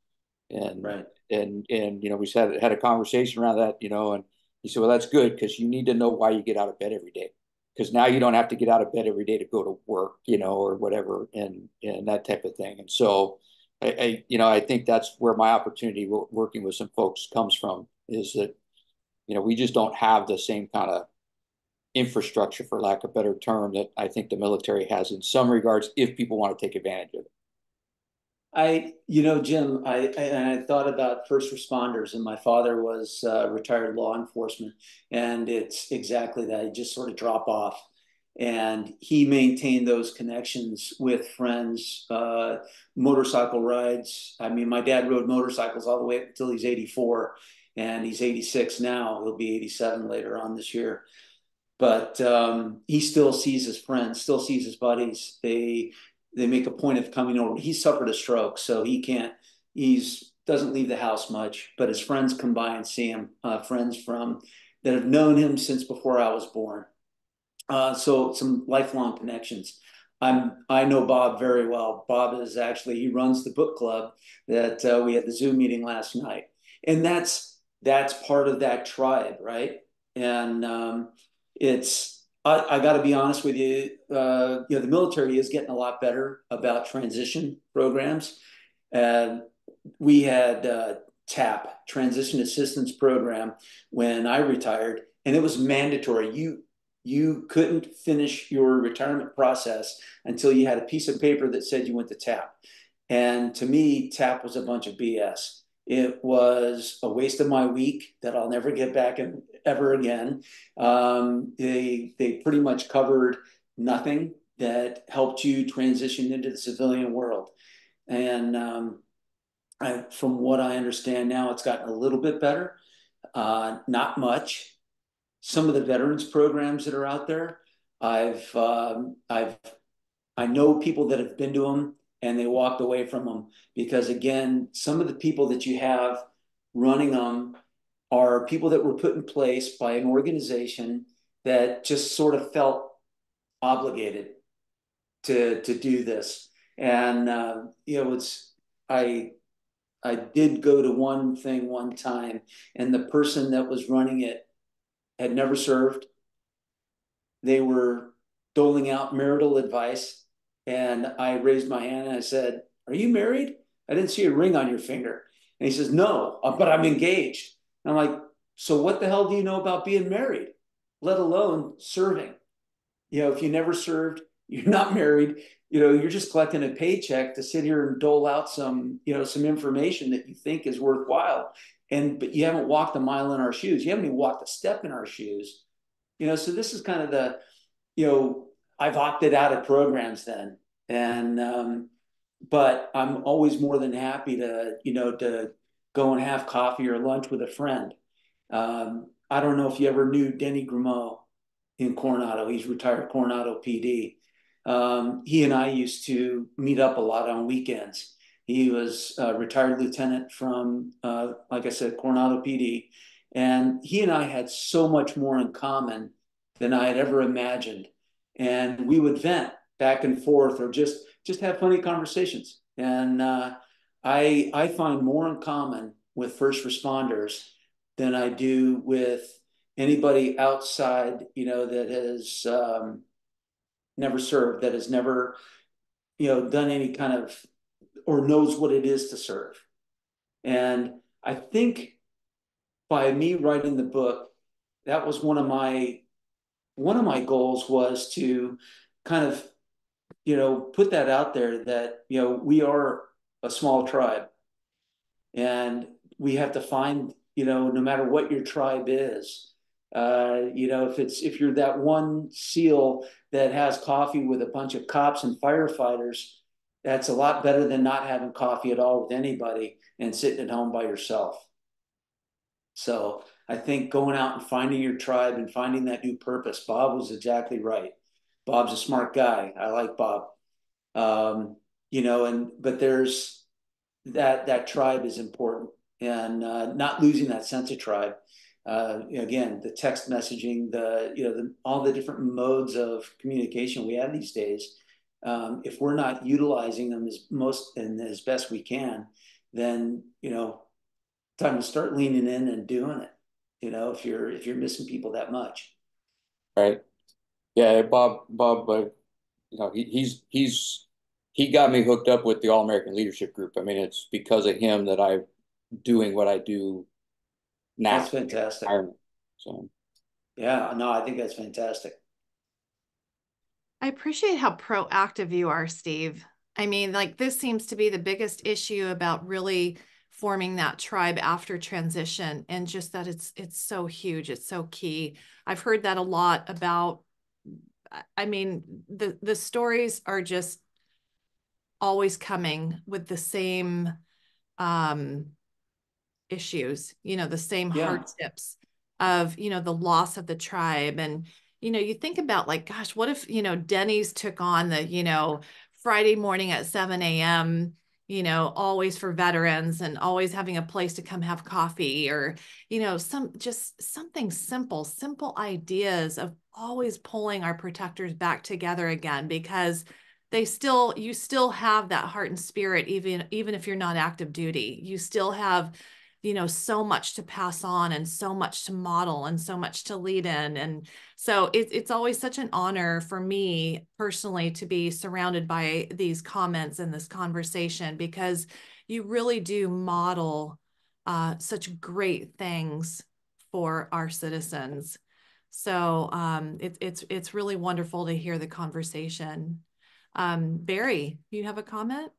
And Right. and we had a conversation around that, and he said, "Well, that's good, because you need to know why you get out of bed every day, because now you don't have to get out of bed every day to go to work, or whatever, and that type of thing." And so I think that's where my opportunity working with some folks comes from, is that we just don't have the same kind of infrastructure, for lack of a better term, that I think the military has in some regards, if people want to take advantage of it. Jim, I thought about first responders, and my father was retired law enforcement, and it's exactly that. You just sort of drop off, and he maintained those connections with friends, motorcycle rides. I mean, my dad rode motorcycles all the way up until he's 84, and he's 86 now. He'll be 87 later on this year. But he still sees his friends, still sees his buddies. They make a point of coming over. He suffered a stroke, so doesn't leave the house much, but his friends come by and see him, friends that have known him since before I was born. So some lifelong connections. I know Bob very well. Bob he runs the book club that we had the Zoom meeting last night. And that's part of that tribe, right? And I got to be honest with you. The military is getting a lot better about transition programs. And we had TAP, Transition Assistance Program, when I retired, and it was mandatory. You couldn't finish your retirement process until you had a piece of paper that said you went to TAP. And to me, TAP was a bunch of BS. It was a waste of my week that I'll never get back ever again. They pretty much covered nothing that helped you transition into the civilian world. And from what I understand now, it's gotten a little bit better, not much. Some of the veterans programs that are out there, I know people that have been to them, and they walked away from them because, again, some of the people that you have running them are people that were put in place by an organization that just sort of felt obligated to do this. And I did go to one thing one time, and the person that was running it had never served. They were doling out marital advice. And I raised my hand and I said, "Are you married? I didn't see a ring on your finger." And he says, "No, but I'm engaged." And I'm like, "So what the hell do you know about being married, let alone serving? If you never served, you're not married, you're just collecting a paycheck to sit here and dole out some information that you think is worthwhile. But you haven't walked a mile in our shoes. You haven't even walked a step in our shoes. So this is kind of I've opted out of programs then. But I'm always more than happy to go and have coffee or lunch with a friend. I don't know if you ever knew Denny Grimeau in Coronado. He's retired Coronado PD. He and I used to meet up a lot on weekends. He was a retired lieutenant from, like I said, Coronado PD. And he and I had so much more in common than I had ever imagined. And we would vent back and forth, or just have funny conversations. And I find more in common with first responders than I do with anybody outside, that has never served, that has never, done any kind of, or knows what it is to serve. And I think by me writing the book, that was one of my goals, was to kind of, put that out there, that, we are a small tribe, and we have to find, no matter what your tribe is, You know, if you're that one SEAL that has coffee with a bunch of cops and firefighters, that's a lot better than not having coffee at all with anybody and sitting at home by yourself. So I think going out and finding your tribe and finding that new purpose. Bob was exactly right. Bob's a smart guy. I like Bob. You know, but there's that tribe is important, and not losing that sense of tribe. Again, the text messaging, all the different modes of communication we have these days. If we're not utilizing them as best we can, then time to start leaning in and doing it. You know, if you're missing people that much. Right. Yeah, Bob, he got me hooked up with the All American Leadership Group. I mean, it's because of him that I'm doing what I do now. That's fantastic. So yeah, no, I think that's fantastic. I appreciate how proactive you are, Steve. I mean, like, this seems to be the biggest issue about really forming that tribe after transition, and just that it's so huge, it's so key. I've heard that a lot about, I mean, the stories are just always coming with the same issues, the same hardships of, the loss of the tribe. And, you think about, like, gosh, what if, Denny's took on the, Friday morning at 7 a.m., always for veterans and always having a place to come have coffee, or, something simple ideas of always pulling our protectors back together again, because you still have that heart and spirit, even if you're not active duty. You still have so much to pass on, and so much to model, and so much to lead in. And so it's always such an honor for me personally to be surrounded by these comments and this conversation, because you really do model such great things for our citizens. So it's really wonderful to hear the conversation. Barry, you have a comment?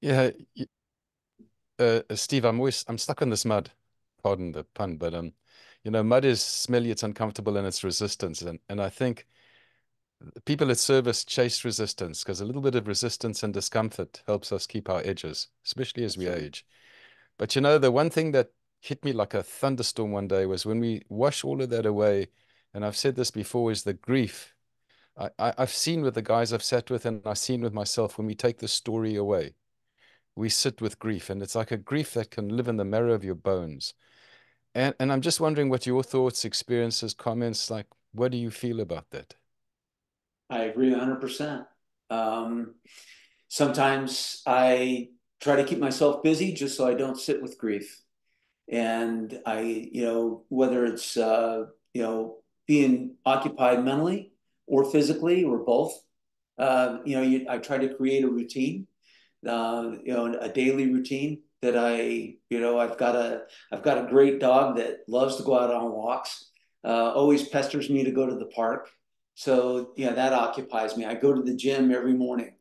Yeah, Steve, I'm stuck in this mud. Pardon the pun, but mud is smelly, it's uncomfortable, and it's resistance. And I think people at service chase resistance because a little bit of resistance and discomfort helps us keep our edges, especially as we age. But the one thing that hit me like a thunderstorm one day was when we wash all of that away, and I've said this before, is the grief. I've seen with the guys I've sat with, and I've seen with myself, when we take the story away, we sit with grief, and it's like a grief that can live in the marrow of your bones. And I'm just wondering what your thoughts, experiences, comments, like, what do you feel about that? I agree 100%. Sometimes I try to keep myself busy just so I don't sit with grief. And whether it's, being occupied mentally or physically or both, I try to create a routine, a daily routine that I've got a great dog that loves to go out on walks, always pesters me to go to the park. So, that occupies me. I go to the gym every morning.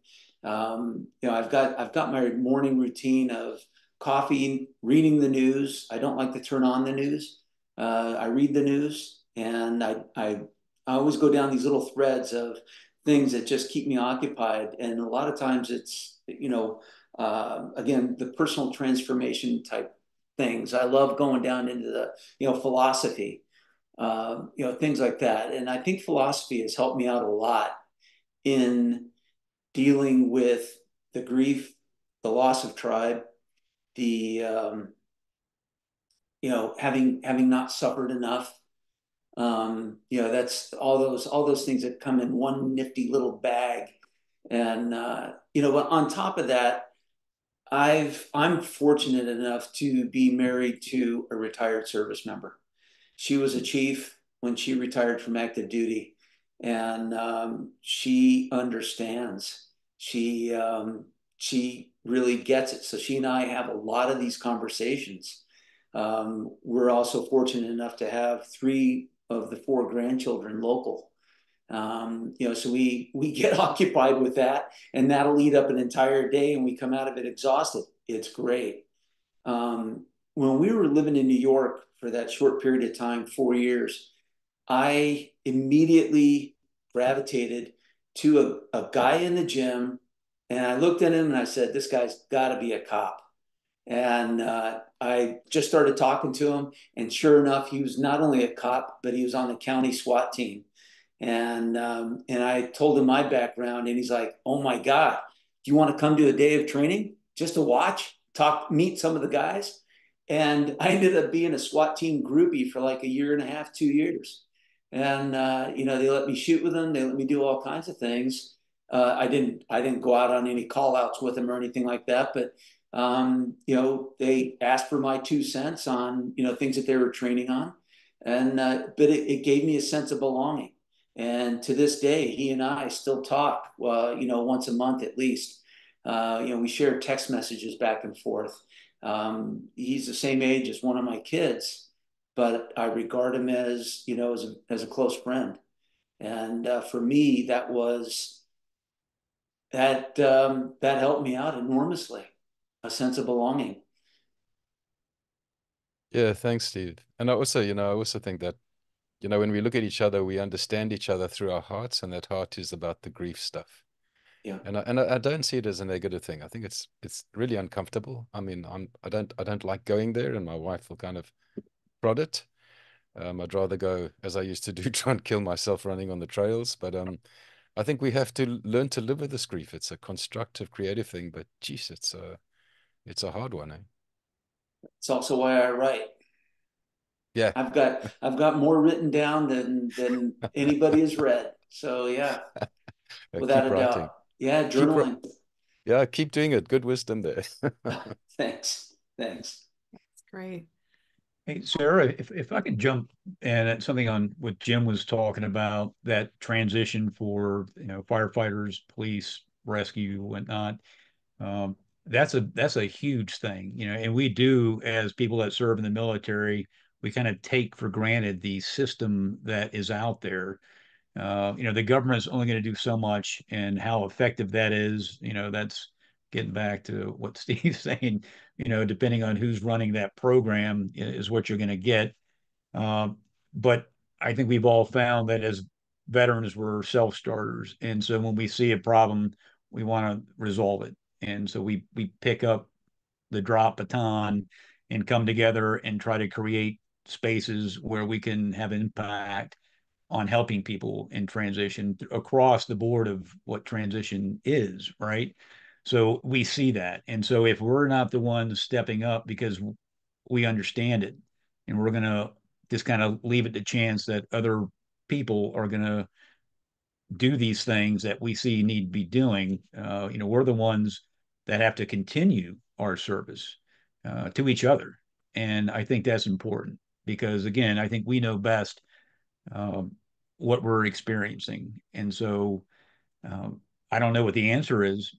I've got my morning routine of coffee, reading the news. I don't like to turn on the news. I read the news, and I always go down these little threads of things that just keep me occupied. And a lot of times it's, again, the personal transformation type things. I love going down into the, philosophy, things like that. And I think philosophy has helped me out a lot in dealing with the grief, the loss of tribe, the having not suffered enough. That's all those things that come in one nifty little bag. And on top of that, I'm fortunate enough to be married to a retired service member. She was a chief when she retired from active duty, and she understands. She really gets it. So she and I have a lot of these conversations. We're also fortunate enough to have 3 of the 4 grandchildren local. So we get occupied with that, and that'll eat up an entire day, and we come out of it exhausted. It's great. When we were living in New York for that short period of time, 4 years, I immediately gravitated to a guy in the gym, and I looked at him and I said, "This guy's got to be a cop." And I just started talking to him, and sure enough, he was not only a cop, but he was on the county SWAT team. And I told him my background, and he's like, "Oh my God, do you want to come to a day of training just to watch, talk, meet some of the guys?" And I ended up being a SWAT team groupie for like a year and a half, 2 years. And they let me shoot with them. They let me do all kinds of things. I didn't go out on any call outs with them or anything like that. But they asked for my 2 cents on things that they were training on, and but it gave me a sense of belonging. And to this day, he and I still talk, once a month at least. We share text messages back and forth. He's the same age as one of my kids, but I regard him as a close friend. And for me, that helped me out enormously, a sense of belonging. Yeah, thanks, Steve. And I also think that, when we look at each other, we understand each other through our hearts, and that heart is about the grief stuff. Yeah. And I don't see it as a negative thing. I think it's really uncomfortable. I mean, I don't like going there, and my wife will kind of prod it. I'd rather go as I used to do, try and kill myself running on the trails. But I think we have to learn to live with this grief. It's a constructive, creative thing, but geez, it's a hard one, eh? It's also why I write. Yeah, I've got more written down than anybody has read. So yeah, without keep a doubt. writing. Yeah, Keep, journaling. yeah, keep doing it. Good wisdom there. Thanks. Thanks. That's great. Hey, Sarah, if I could jump in at something on what Jim was talking about, that transition for, firefighters, police, rescue, whatnot. Um, that's a huge thing, and we do, as people that serve in the military, we kind of take for granted the system that is out there. The government is only going to do so much, and how effective that is, that's getting back to what Steve's saying. Depending on who's running that program is what you're going to get. But I think we've all found that as veterans, we're self-starters, and so when we see a problem, we want to resolve it, and so we pick up the drop baton and come together and try to create spaces where we can have impact on helping people in transition across the board of what transition is, right? So we see that. And so if we're not the ones stepping up because we understand it, and we're going to just kind of leave it to chance that other people are going to do these things that we see need to be doing, we're the ones that have to continue our service to each other. And I think that's important because, again, I think we know best um, what we're experiencing. And so I don't know what the answer is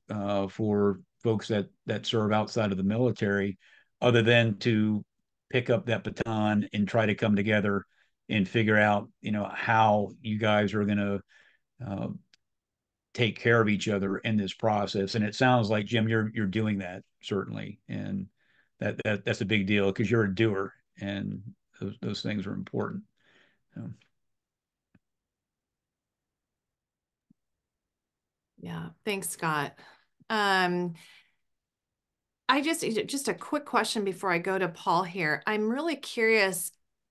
for folks that serve outside of the military, other than to pick up that baton and try to come together and figure out, how you guys are going to uh, take care of each other in this process. And it sounds like, Jim, you're doing that, certainly, and that's a big deal because you're a doer, and those things are important. So. Yeah. Thanks, Scott. Um, I just a quick question before I go to Paul here. I'm really curious.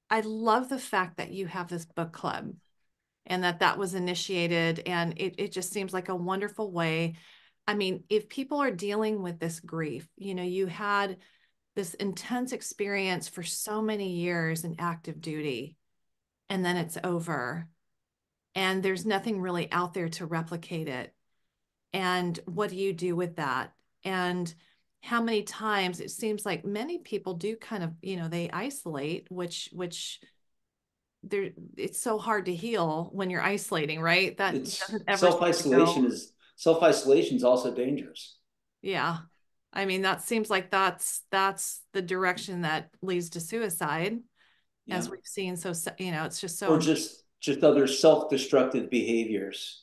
I love the fact that you have this book club and that was initiated, and it just seems like a wonderful way. I mean, if people are dealing with this grief, you had this intense experience for so many years in active duty, and then it's over, and there's nothing really out there to replicate it. And what do you do with that? And how many times it seems like many people do kind of, they isolate, which there it's so hard to heal when you're isolating, right? That It's doesn't ever seem to go. self isolation is also dangerous. Yeah. I mean, that seems like that's the direction that leads to suicide, Yeah. as we've seen. So, it's just so Or important. just other self-destructive behaviors.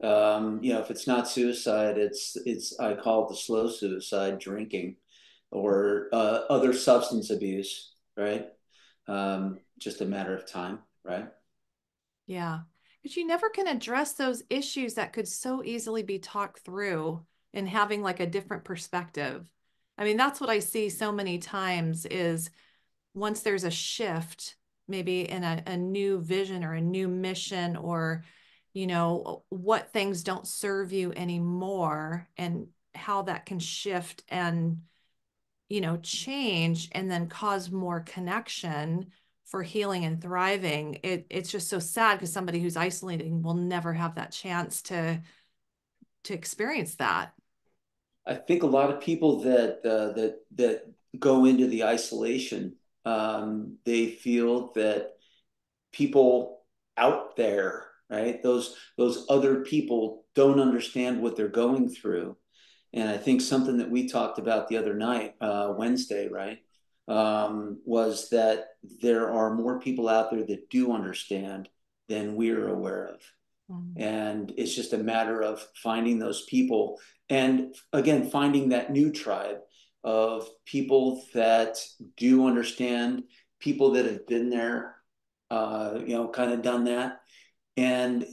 If it's not suicide, it's I call it the slow suicide, drinking, or other substance abuse, right? Just a matter of time, right? Yeah. Because you never can address those issues that could so easily be talked through and having like a different perspective. I mean, that's what I see so many times is once there's a shift, maybe in a new vision or a new mission, or, you know, what things don't serve you anymore and how that can shift and, you know, change and then cause more connection for healing and thriving. It's just so sad because somebody who's isolating will never have that chance to experience that. I think a lot of people that go into the isolation, they feel that people out there, right? Those other people don't understand what they're going through. And I think something that we talked about the other night, Wednesday, right, was that there are more people out there that do understand than we're aware of. And it's just a matter of finding those people. And again, finding that new tribe of people that do understand, people that have been there, kind of done that. And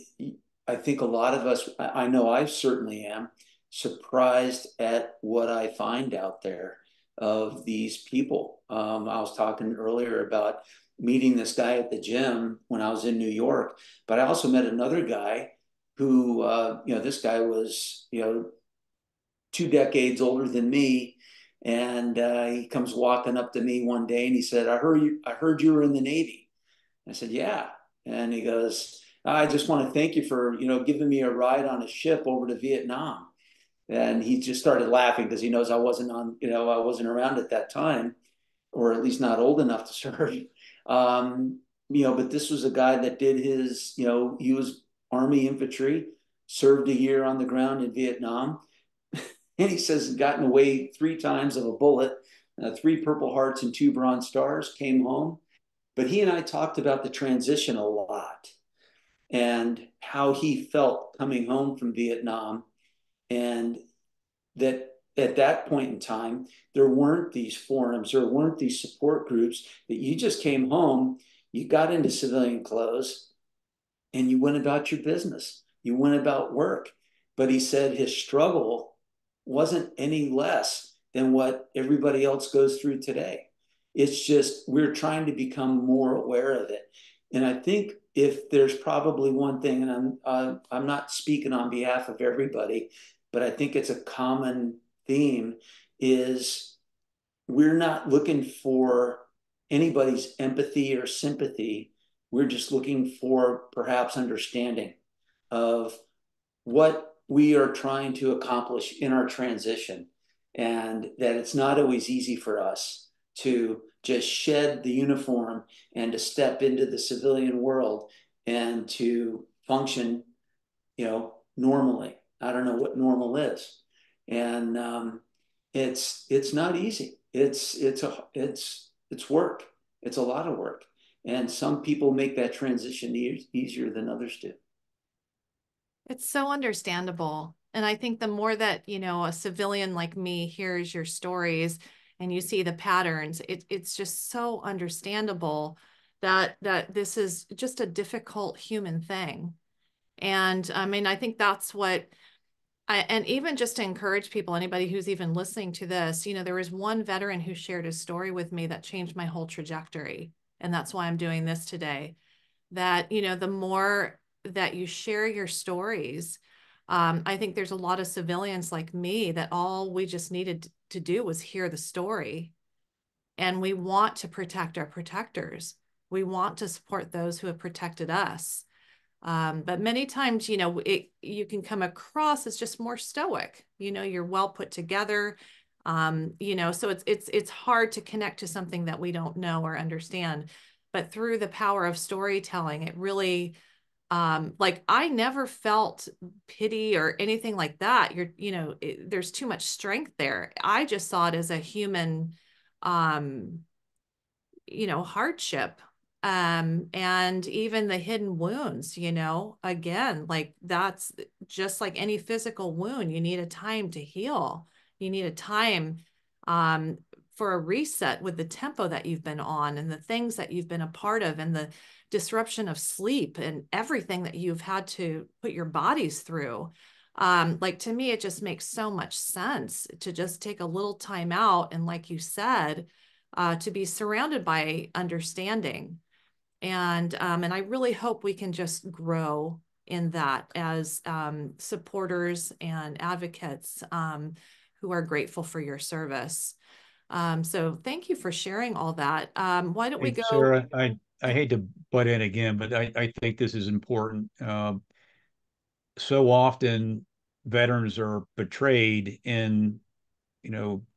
I think a lot of us, I know I certainly am, surprised at what I find out there of these people. I was talking earlier about meeting this guy at the gym when I was in New York, but I also met another guy who, this guy was, 2 decades older than me. And he comes walking up to me one day and he said, I heard you were in the Navy. I said, yeah. And he goes, I just want to thank you for, giving me a ride on a ship over to Vietnam. And he just started laughing because he knows I wasn't around at that time, or at least not old enough to serve. But this was a guy that did his, he was Army infantry, served a year on the ground in Vietnam. And he says, gotten away 3 times of a bullet, 3 Purple Hearts and 2 Bronze Stars, came home. But he and I talked about the transition a lot and how he felt coming home from Vietnam. And that at that point in time, there weren't these forums, there weren't these support groups, that you just came home, you got into civilian clothes, and you went about your business. You went about work. But he said his struggle wasn't any less than what everybody else goes through today. It's just we're trying to become more aware of it. And I think if there's probably one thing, and I'm not speaking on behalf of everybody, but I think it's a common theme, is we're not looking for anybody's empathy or sympathy. We're just looking for perhaps understanding of what we are trying to accomplish in our transition, and that it's not always easy for us to just shed the uniform and to step into the civilian world and to function, normally. I don't know what normal is. And it's not easy. It's work. It's a lot of work. And some people make that transition easier than others do. It's so understandable. And I think the more that, a civilian like me hears your stories and you see the patterns, it's just so understandable that this is just a difficult human thing. And I mean, I think that's what and even just to encourage people, anybody who's even listening to this, there was one veteran who shared his story with me that changed my whole trajectory. And that's why I'm doing this today. That, the more that you share your stories, I think there's a lot of civilians like me that all we just needed to do was hear the story. And we want to protect our protectors. We want to support those who have protected us. But many times, you can come across as just more stoic, you're well put together, so it's hard to connect to something that we don't know or understand. But through the power of storytelling, it really, I never felt pity or anything like that. There's too much strength there. I just saw it as a human, hardship. And even the hidden wounds, again, like that's just like any physical wound, you need a time to heal. You need a time, for a reset with the tempo that you've been on and the things that you've been a part of and the disruption of sleep and everything that you've had to put your bodies through. Like, to me, it just makes so much sense to just take a little time out. And like you said, to be surrounded by understanding. And I really hope we can just grow in that as supporters and advocates who are grateful for your service. So thank you for sharing all that. Why don't we Hey, go? Sarah, I hate to butt in again, but I think this is important. So often veterans are portrayed in,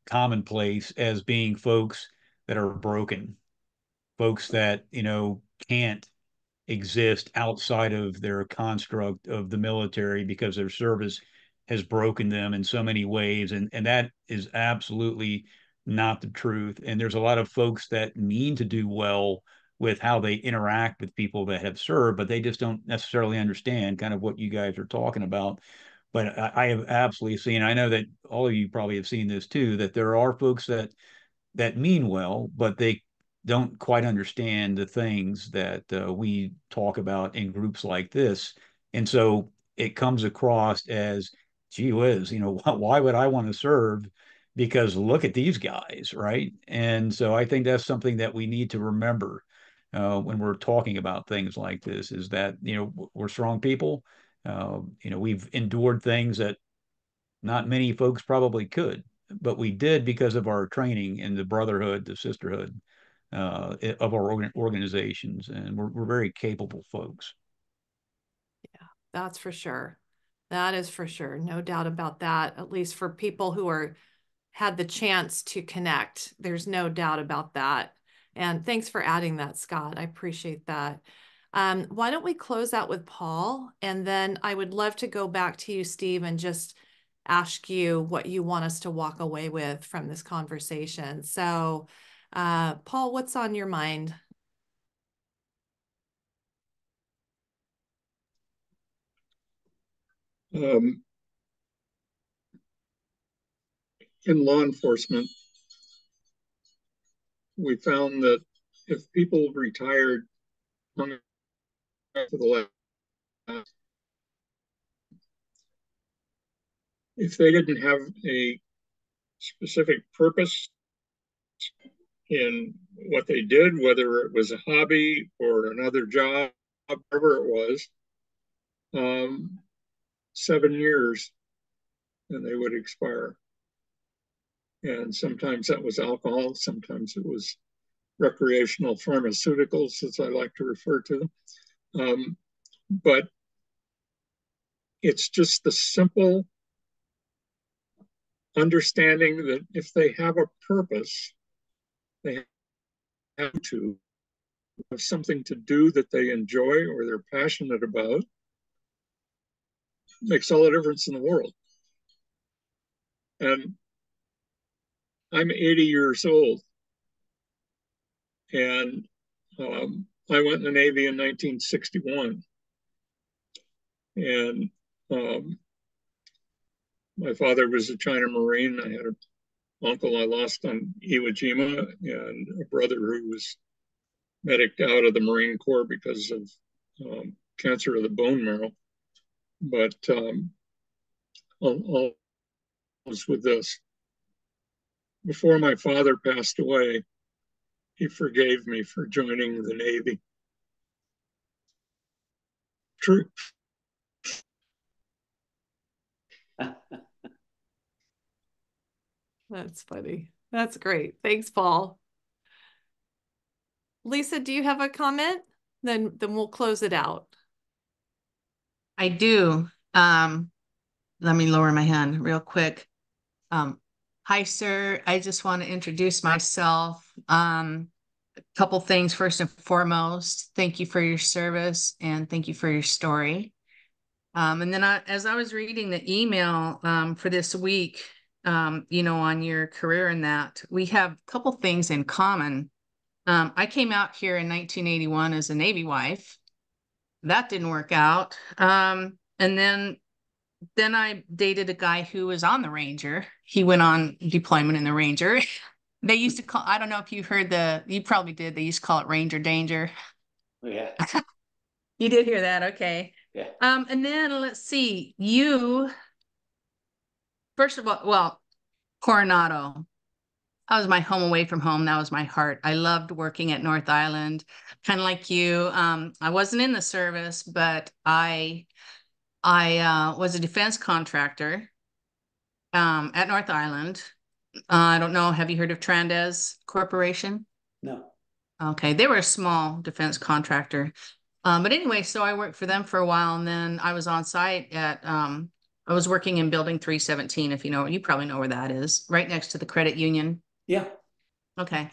commonplace as being folks that are broken, folks that, can't exist outside of their construct of the military because their service has broken them in so many ways. And that is absolutely not the truth. And there's a lot of folks that mean to do well with how they interact with people that have served, but they just don't necessarily understand kind of what you guys are talking about. But I have absolutely seen, I know that all of you probably have seen this too, that there are folks that mean well, but they don't quite understand the things that we talk about in groups like this. And so it comes across as, gee whiz, why would I want to serve? Because look at these guys, right? And so I think that's something that we need to remember when we're talking about things like this, is that, we're strong people. We've endured things that not many folks probably could, but we did because of our training and the brotherhood, the sisterhood of our organizations, and we're very capable folks. Yeah, that's for sure. That is for sure. No doubt about that. At least for people who are had the chance to connect. There's no doubt about that. And thanks for adding that, Scott. I appreciate that. Why don't we close out with Paul? And then I would love to go back to you, Steve, and just ask you what you want us to walk away with from this conversation. So, Paul, what's on your mind? In law enforcement, we found that if people retired for the last, if they didn't have a specific purpose in what they did, whether it was a hobby or another job, whatever it was, 7 years, and they would expire. And sometimes that was alcohol, sometimes it was recreational pharmaceuticals, as I like to refer to them. But it's just the simple understanding that if they have a purpose, they have to have something to do that they enjoy or they're passionate about, makes all the difference in the world. And I'm 80 years old, and I went in the Navy in 1961. And my father was a China Marine. I had an uncle I lost on Iwo Jima and a brother who was medicked out of the Marine Corps because of cancer of the bone marrow. But I'll close with this. Before my father passed away, he forgave me for joining the Navy. True. That's funny. That's great. Thanks, Paul. Lisa, do you have a comment? Then we'll close it out. I do. Let me lower my hand real quick. Hi, sir. I just want to introduce myself. A couple things. First and foremost, thank you for your service and thank you for your story. And then as I was reading the email for this week, on your career and that, we have a couple things in common. I came out here in 1981 as a Navy wife. That didn't work out. And then I dated a guy who was on the Ranger. He went on deployment in the Ranger. They used to call, I don't know if you heard you probably did. They used to call it Ranger Danger. Yeah. You did hear that. Okay. Yeah. And then let's see, first of all, well, Coronado. That was my home away from home. That was my heart. I loved working at North Island, kind of like you. I wasn't in the service, but I was a defense contractor at North Island. I don't know. Have you heard of Trandez Corporation? No. Okay, they were a small defense contractor. But anyway, so I worked for them for a while, and then I was on site at I was working in Building 317, if you probably know where that is, right next to the credit union. Yeah. Okay.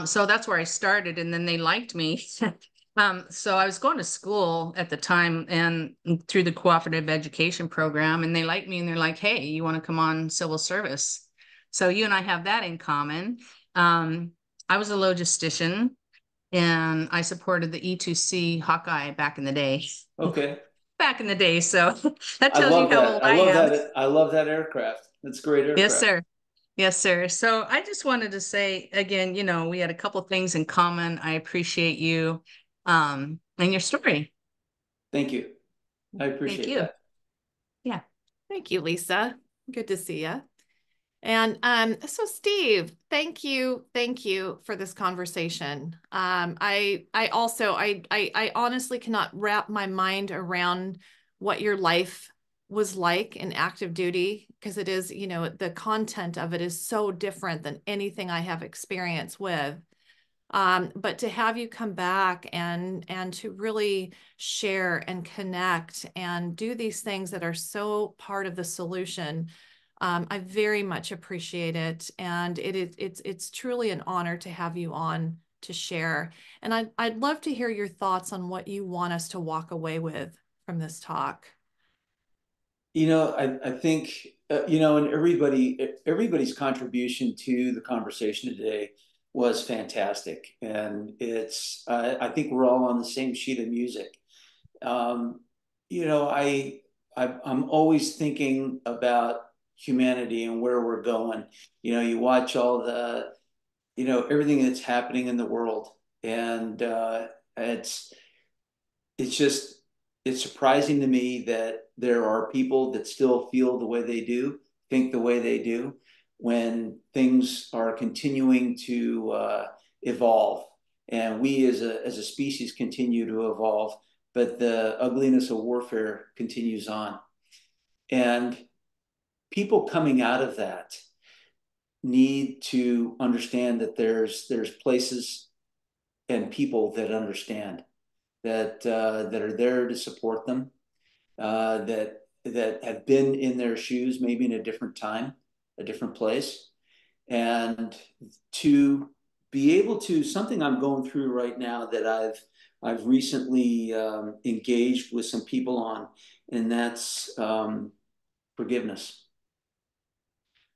So that's where I started, and then they liked me. So I was going to school at the time and through the cooperative education program, and they liked me, and they're like, "Hey, you want to come on civil service?" So you and I have that in common. I was a logistician, and I supported the E2C Hawkeye back in the day. Okay. Back in the day, so that I tells you love how that. old I I love am. that. I love that aircraft. That's a great aircraft. Yes, sir. Yes, sir. So I just wanted to say again, we had a couple things in common. I appreciate you and your story. Thank you. I Thank appreciate you. that. Yeah. Thank you, Lisa. Good to see you. And so Steve, thank you for this conversation. I honestly cannot wrap my mind around what your life was like in active duty, because it is, the content of it is so different than anything I have experience with. But to have you come back and to really share and connect and do these things that are so part of the solution, I very much appreciate it. And it's truly an honor to have you on to share. And I'd love to hear your thoughts on what you want us to walk away with from this talk. I think, and everybody's contribution to the conversation today was fantastic. And I think we're all on the same sheet of music. Um, I'm always thinking about humanity and where we're going. You watch all everything that's happening in the world, and it's it's just it's surprising to me that there are people that still feel the way they do, think the way they do, when things are continuing to evolve, and we as a species continue to evolve, but the ugliness of warfare continues on. And people coming out of that need to understand that there's places and people that understand, that are there to support them, that have been in their shoes, maybe in a different time, a different place, and to be able to, something I'm going through right now that I've recently engaged with some people on, and that's forgiveness.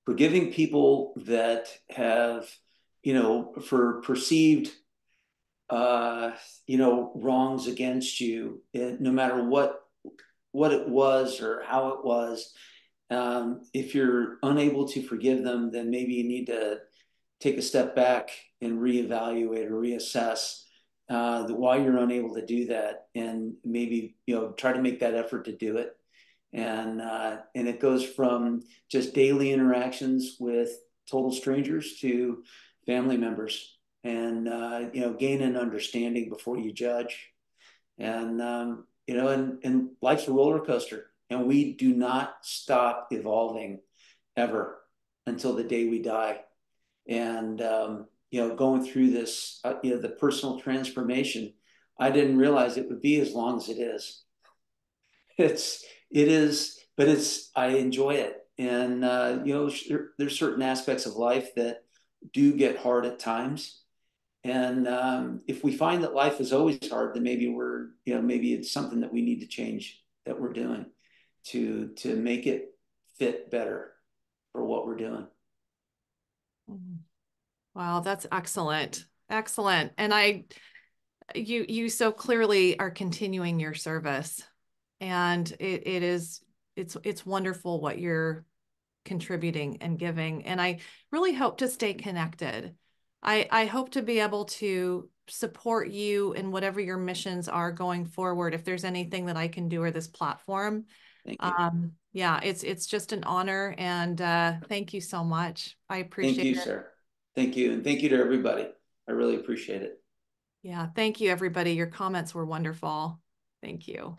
Forgiving people that have, for perceived wrongs against you, no matter what it was or how it was. If you're unable to forgive them, then maybe you need to take a step back and reevaluate or reassess why you're unable to do that, and maybe try to make that effort to do it. And it goes from just daily interactions with total strangers to family members, and gain an understanding before you judge. And and life's a roller coaster, and we do not stop evolving ever until the day we die. And going through this, the personal transformation, I didn't realize it would be as long as it is. It is, but I enjoy it. And there's certain aspects of life that do get hard at times. And if we find that life is always hard, then maybe it's something that we need to change that we're doing to make it fit better for what we're doing. Wow, that's excellent. Excellent. And you so clearly are continuing your service, and it's wonderful what you're contributing and giving. And I really hope to stay connected. I hope to be able to support you in whatever your missions are going forward. If there's anything that I can do or this platform, Thank you. yeah, it's just an honor, and thank you so much. I appreciate it. Thank you, Sarah. Thank you. And thank you to everybody. I really appreciate it. Yeah, thank you, everybody. Your comments were wonderful. Thank you.